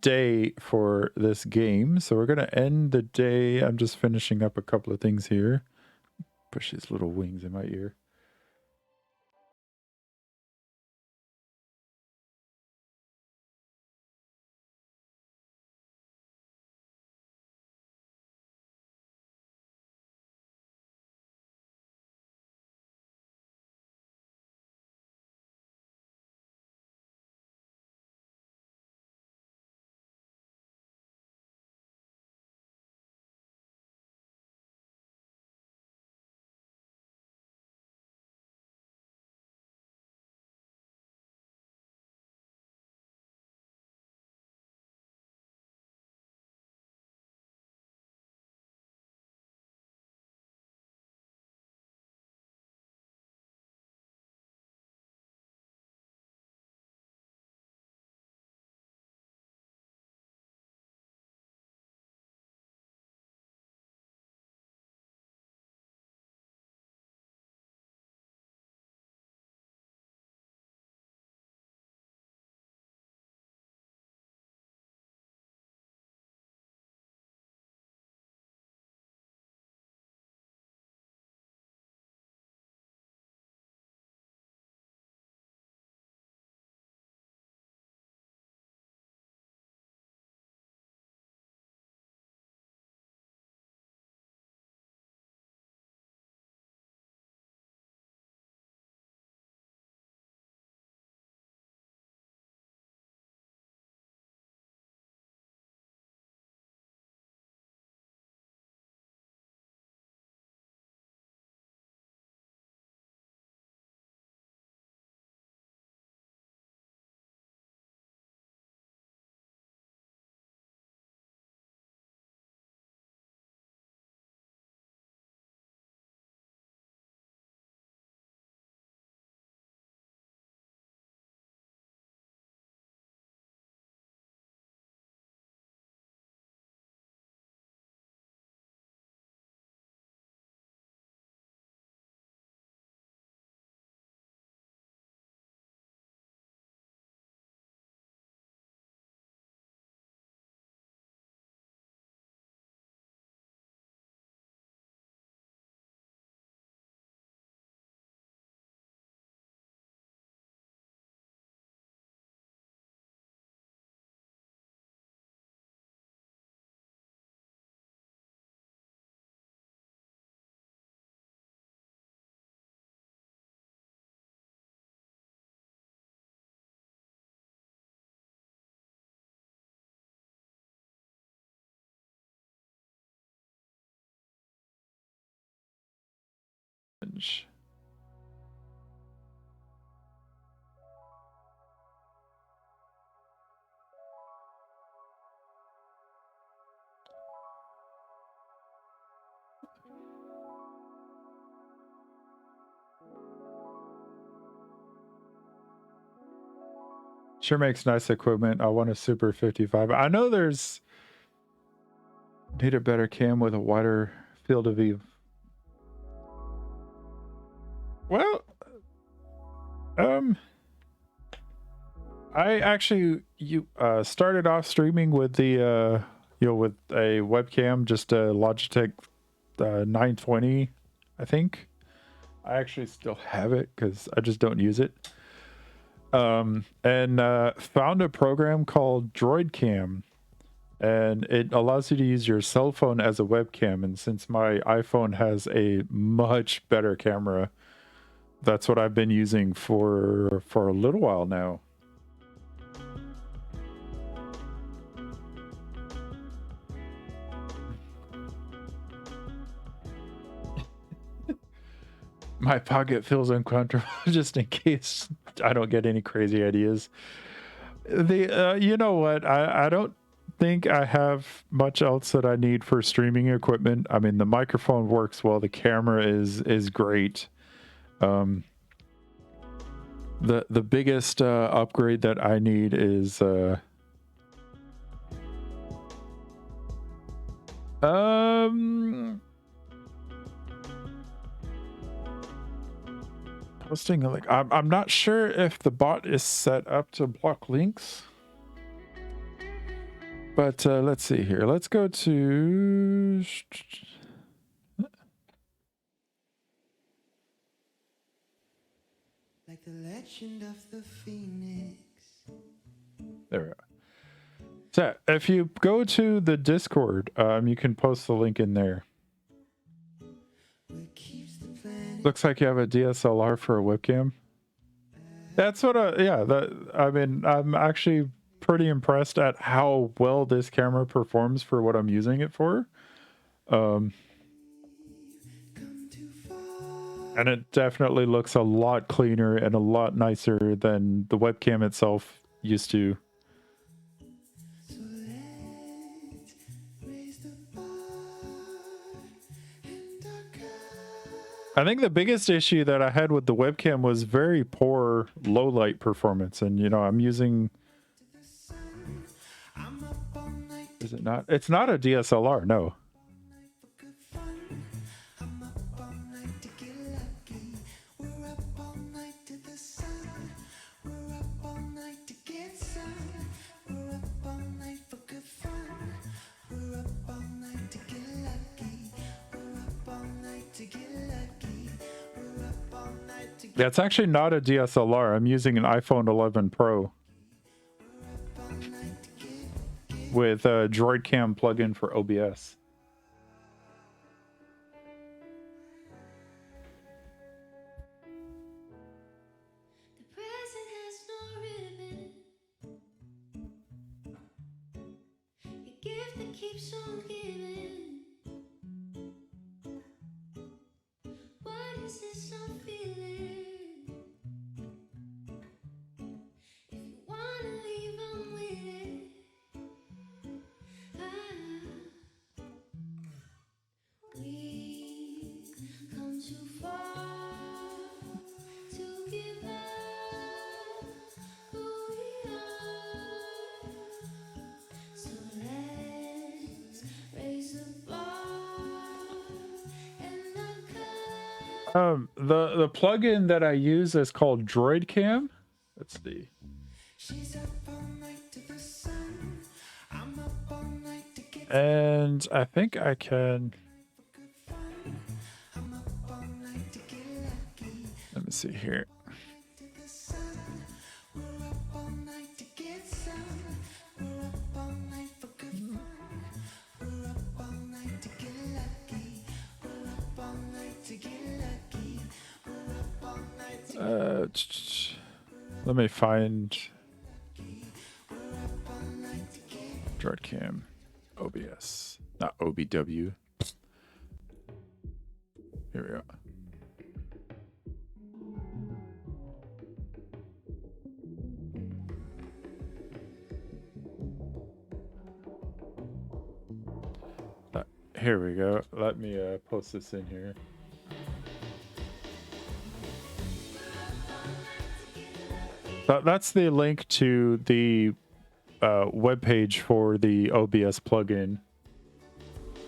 day for this game. So we're going to end the day. I'm just finishing up a couple of things here. Push these little wings in my ear. challenge. Sure makes nice equipment. I want a Super 55. I know there's need a better cam with a wider field of view. Well, I actually started off streaming with the with a webcam, just a Logitech 920, I think. I actually still have it because I just don't use it. And found a program called DroidCam, and it allows you to use your cell phone as a webcam. And since my iPhone has a much better camera, that's what I've been using for a little while now. My pocket feels uncomfortable just in case I don't get any crazy ideas. You know what? I don't think I have much else that I need for streaming equipment. I mean, the microphone works well. The camera is great. The biggest upgrade that I need is I was thinking, like, I'm not sure if the bot is set up to block links, but let's see here. Let's go to Like the legend of the phoenix. there we go. So if you go to the Discord, you can post the link in there. Looks like you have a DSLR for a webcam. That's what I mean, I'm actually pretty impressed at how well this camera performs for what I'm using it for. And it definitely looks a lot cleaner and a lot nicer than the webcam itself used to. I think the biggest issue that I had with the webcam was very poor low light performance. And, you know, I'm using... Is it not? It's not a DSLR, no. Yeah, it's actually not a DSLR. I'm using an iPhone 11 Pro with a DroidCam plugin for OBS. The present has no ribbon. The gift that keeps on giving. What is this I'm feeling? If you wanna leave, I'm with it. We've come too far to give up who we are. So let's raise the bar and The plugin that I use is called DroidCam. Let's see. She's up all night to the sun. I'm up all night to get And I think I can... I'm up all night to get lucky. Let me see here. To the sun. We're up all night to get sun. We're up all night for good fun. We're up all night to get lucky. We're up all night to get lucky. We're up all night to Let me find DroidCam OBS, not OBW. Here we go. Here we go. Let me post this in here. That's the link to the web page for the OBS plugin.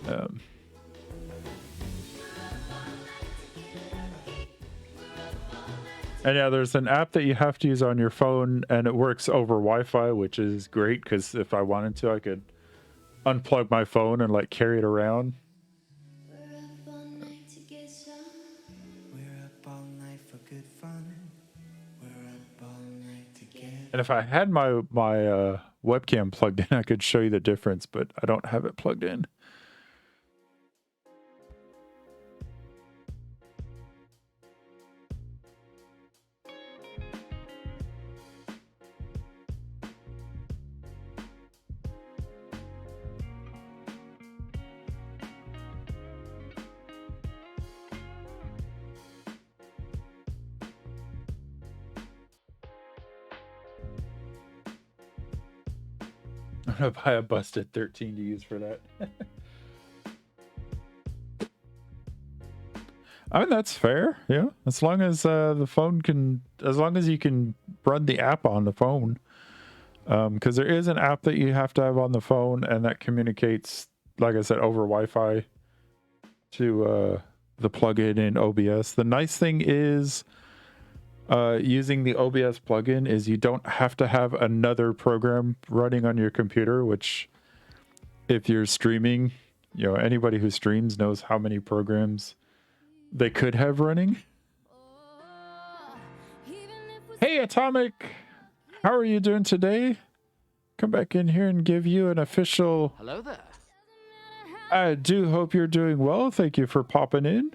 And yeah, there's an app that you have to use on your phone, and it works over Wi-Fi, which is great because if I wanted to, I could unplug my phone and like carry it around. We're up all night to get some. We're up all night for good fun. We're up all night to get. And if I had my webcam plugged in, I could show you the difference, but I don't have it plugged in. I'm gonna buy a busted 13 to use for that. I mean, that's fair. Yeah. As long as the phone can, as long as you can run the app on the phone. Because there is an app that you have to have on the phone, and that communicates, like I said, over Wi-Fi to the plugin in OBS. The nice thing is using the OBS plugin is you don't have to have another program running on your computer, which if you're streaming, you know, anybody who streams knows how many programs they could have running. Hey, Atomic, how are you doing today? Come back in here and give you an official... Hello there. I do hope you're doing well. Thank you for popping in.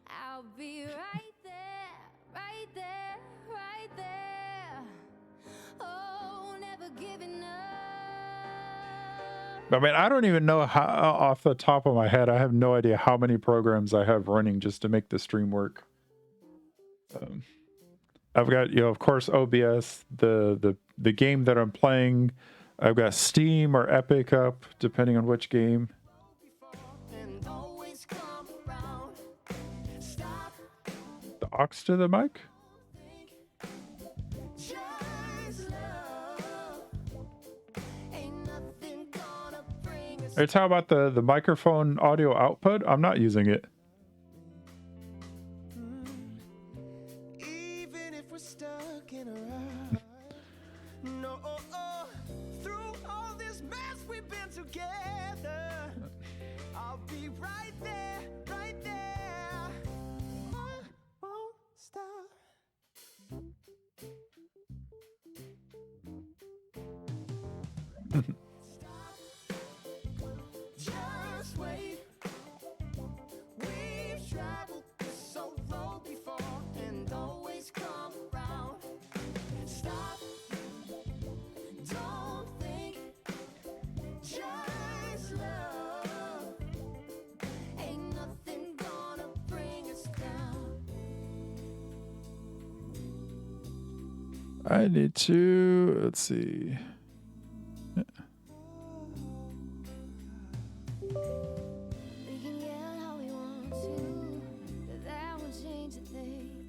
I'll be right there, right there, right there. Oh, never giving up. I mean, I don't even know how, off the top of my head, I have no idea how many programs I have running just to make the stream work. I've got, you know, of course, OBS, the game that I'm playing. I've got Steam or Epic up, depending on which game. The aux to the mic? It's how about the microphone audio output? I'm not using it. Even if we're stuck in a rut, no, through all this mess we've been together, I'll be right there, right there. I won't stop. Just wait. We've traveled this so road before and always come around. Stop. Don't think. Just love. Ain't nothing gonna bring us down. I need to, let's see. We can yell how we want to, but that won't change a thing.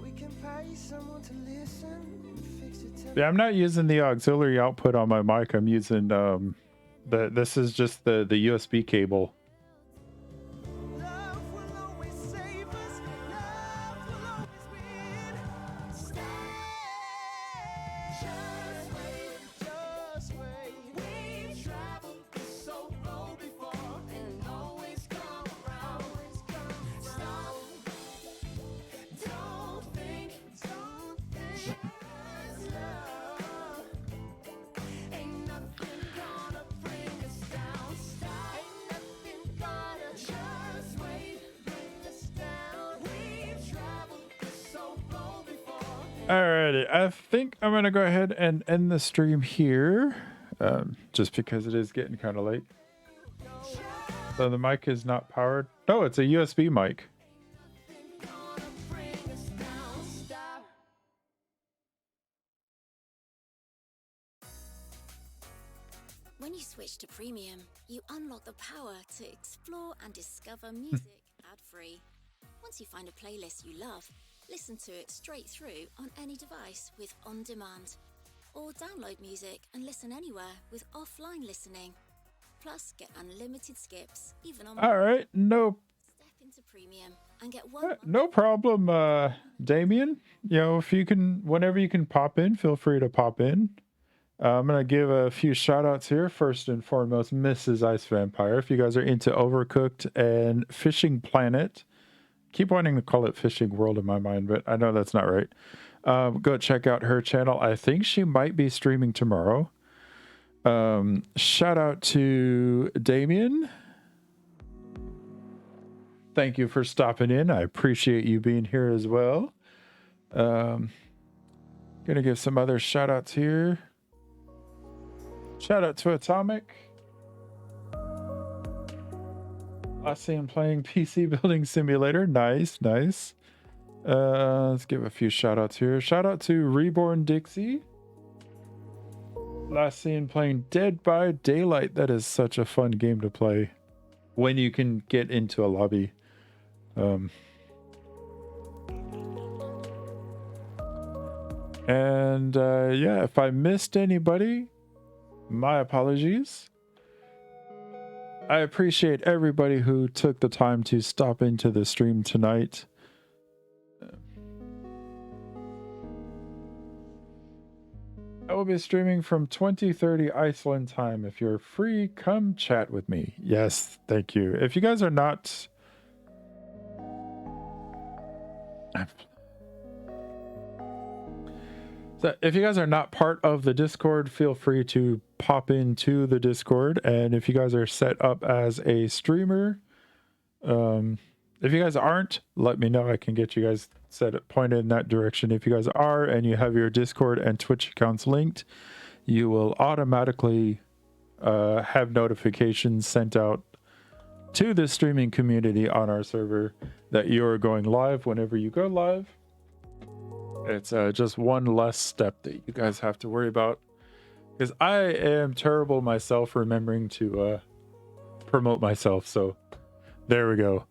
We can pay someone to listen and fix it. Yeah, I'm not using the auxiliary output on my mic. I'm using this is just the USB cable. Love will always save us. Love will always win. Stay. Just wait. Just wait. We've traveled this so road before and always come around. Stop. Don't think. Don't think. Just love. Ain't nothing gonna bring us down. Stop. Ain't nothing gonna just wait. Bring us down. We've traveled this so road before. Alrighty, I think I'm gonna go ahead and end the stream here, just because it is getting kind of late. So the mic is not powered. No, it's a USB mic. Gonna bring us down. Stop. When you switch to premium, you unlock the power to explore and discover music ad-free. Once you find a playlist you love, listen to it straight through on any device with On Demand. Or download music and listen anywhere with offline listening. Plus, get unlimited skips, even on... All right, no Step into premium and get one... no problem, Damien. You know, if you can, whenever you can pop in, feel free to pop in. I'm going to give a few shout outs here. First and foremost, Mrs. Ice Vampire. If you guys are into Overcooked and Fishing Planet, keep wanting to call it Fishing World in my mind, but I know that's not right. Go check out her channel. I think she might be streaming tomorrow. Shout out to Damien. Thank you for stopping in. I appreciate you being here as well. Gonna give some other shout outs here. Shout out to Atomic. I see him playing PC Building Simulator. Nice, nice. Let's give a few shout outs here. Shout out to Reborn Dixie. Last seen playing Dead by Daylight. That is such a fun game to play when you can get into a lobby. Yeah, if I missed anybody, my apologies. I appreciate everybody who took the time to stop into the stream tonight. I will be streaming from 2030 Iceland time. If you're free, come chat with me. Yes, thank you. If you guys are not... So if you guys are not part of the Discord, feel free to pop into the Discord. And if you guys are set up as a streamer, if you guys aren't, let me know. I can get you guys pointed in that direction. If you guys are and you have your Discord and Twitch accounts linked, you will automatically have notifications sent out to the streaming community on our server that you're going live whenever you go live. It's just one less step that you guys have to worry about, because I am terrible myself remembering to promote myself. So there we go.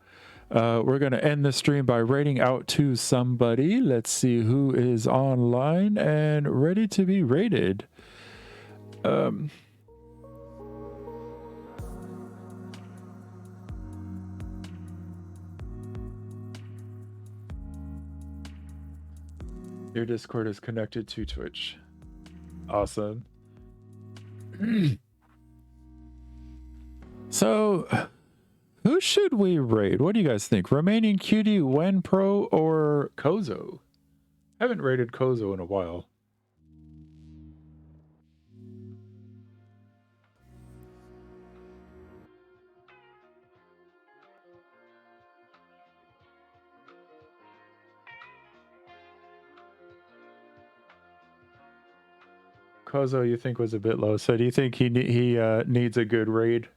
We're going to end the stream by rating out to somebody. Let's see who is online and ready to be rated. Your Discord is connected to Twitch. Awesome. So, who should we raid? What do you guys think? Remaining Cutie, Wen Pro, or Kozo? I haven't raided Kozo in a while. Kozo, you think was a bit low. So do you think he needs a good raid?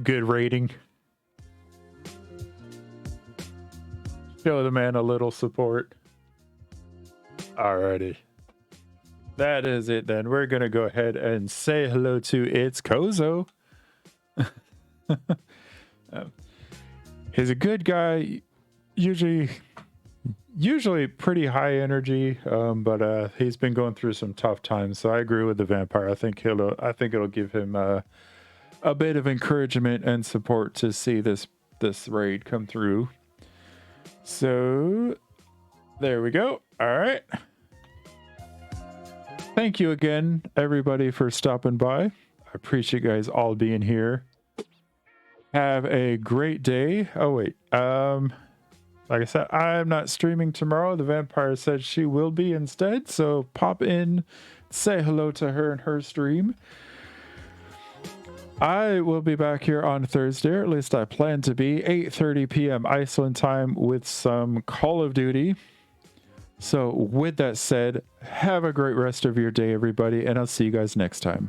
Good rating? Show the man a little support. Alrighty. That is it then. We're going to go ahead and say hello to It's Kozo. He's a good guy. Usually pretty high energy, but he's been going through some tough times. So I agree with the vampire. I think it'll give him a bit of encouragement and support to see this raid come through. So there we go. All right. Thank you again, everybody, for stopping by. I appreciate you guys all being here. Have a great day. Oh wait, like I said, I'm not streaming tomorrow. The vampire said she will be instead. So pop in, say hello to her and her stream. I will be back here on Thursday, or at least I plan to be, 8:30 p.m. Iceland time with some Call of Duty. So with that said, have a great rest of your day, everybody, and I'll see you guys next time.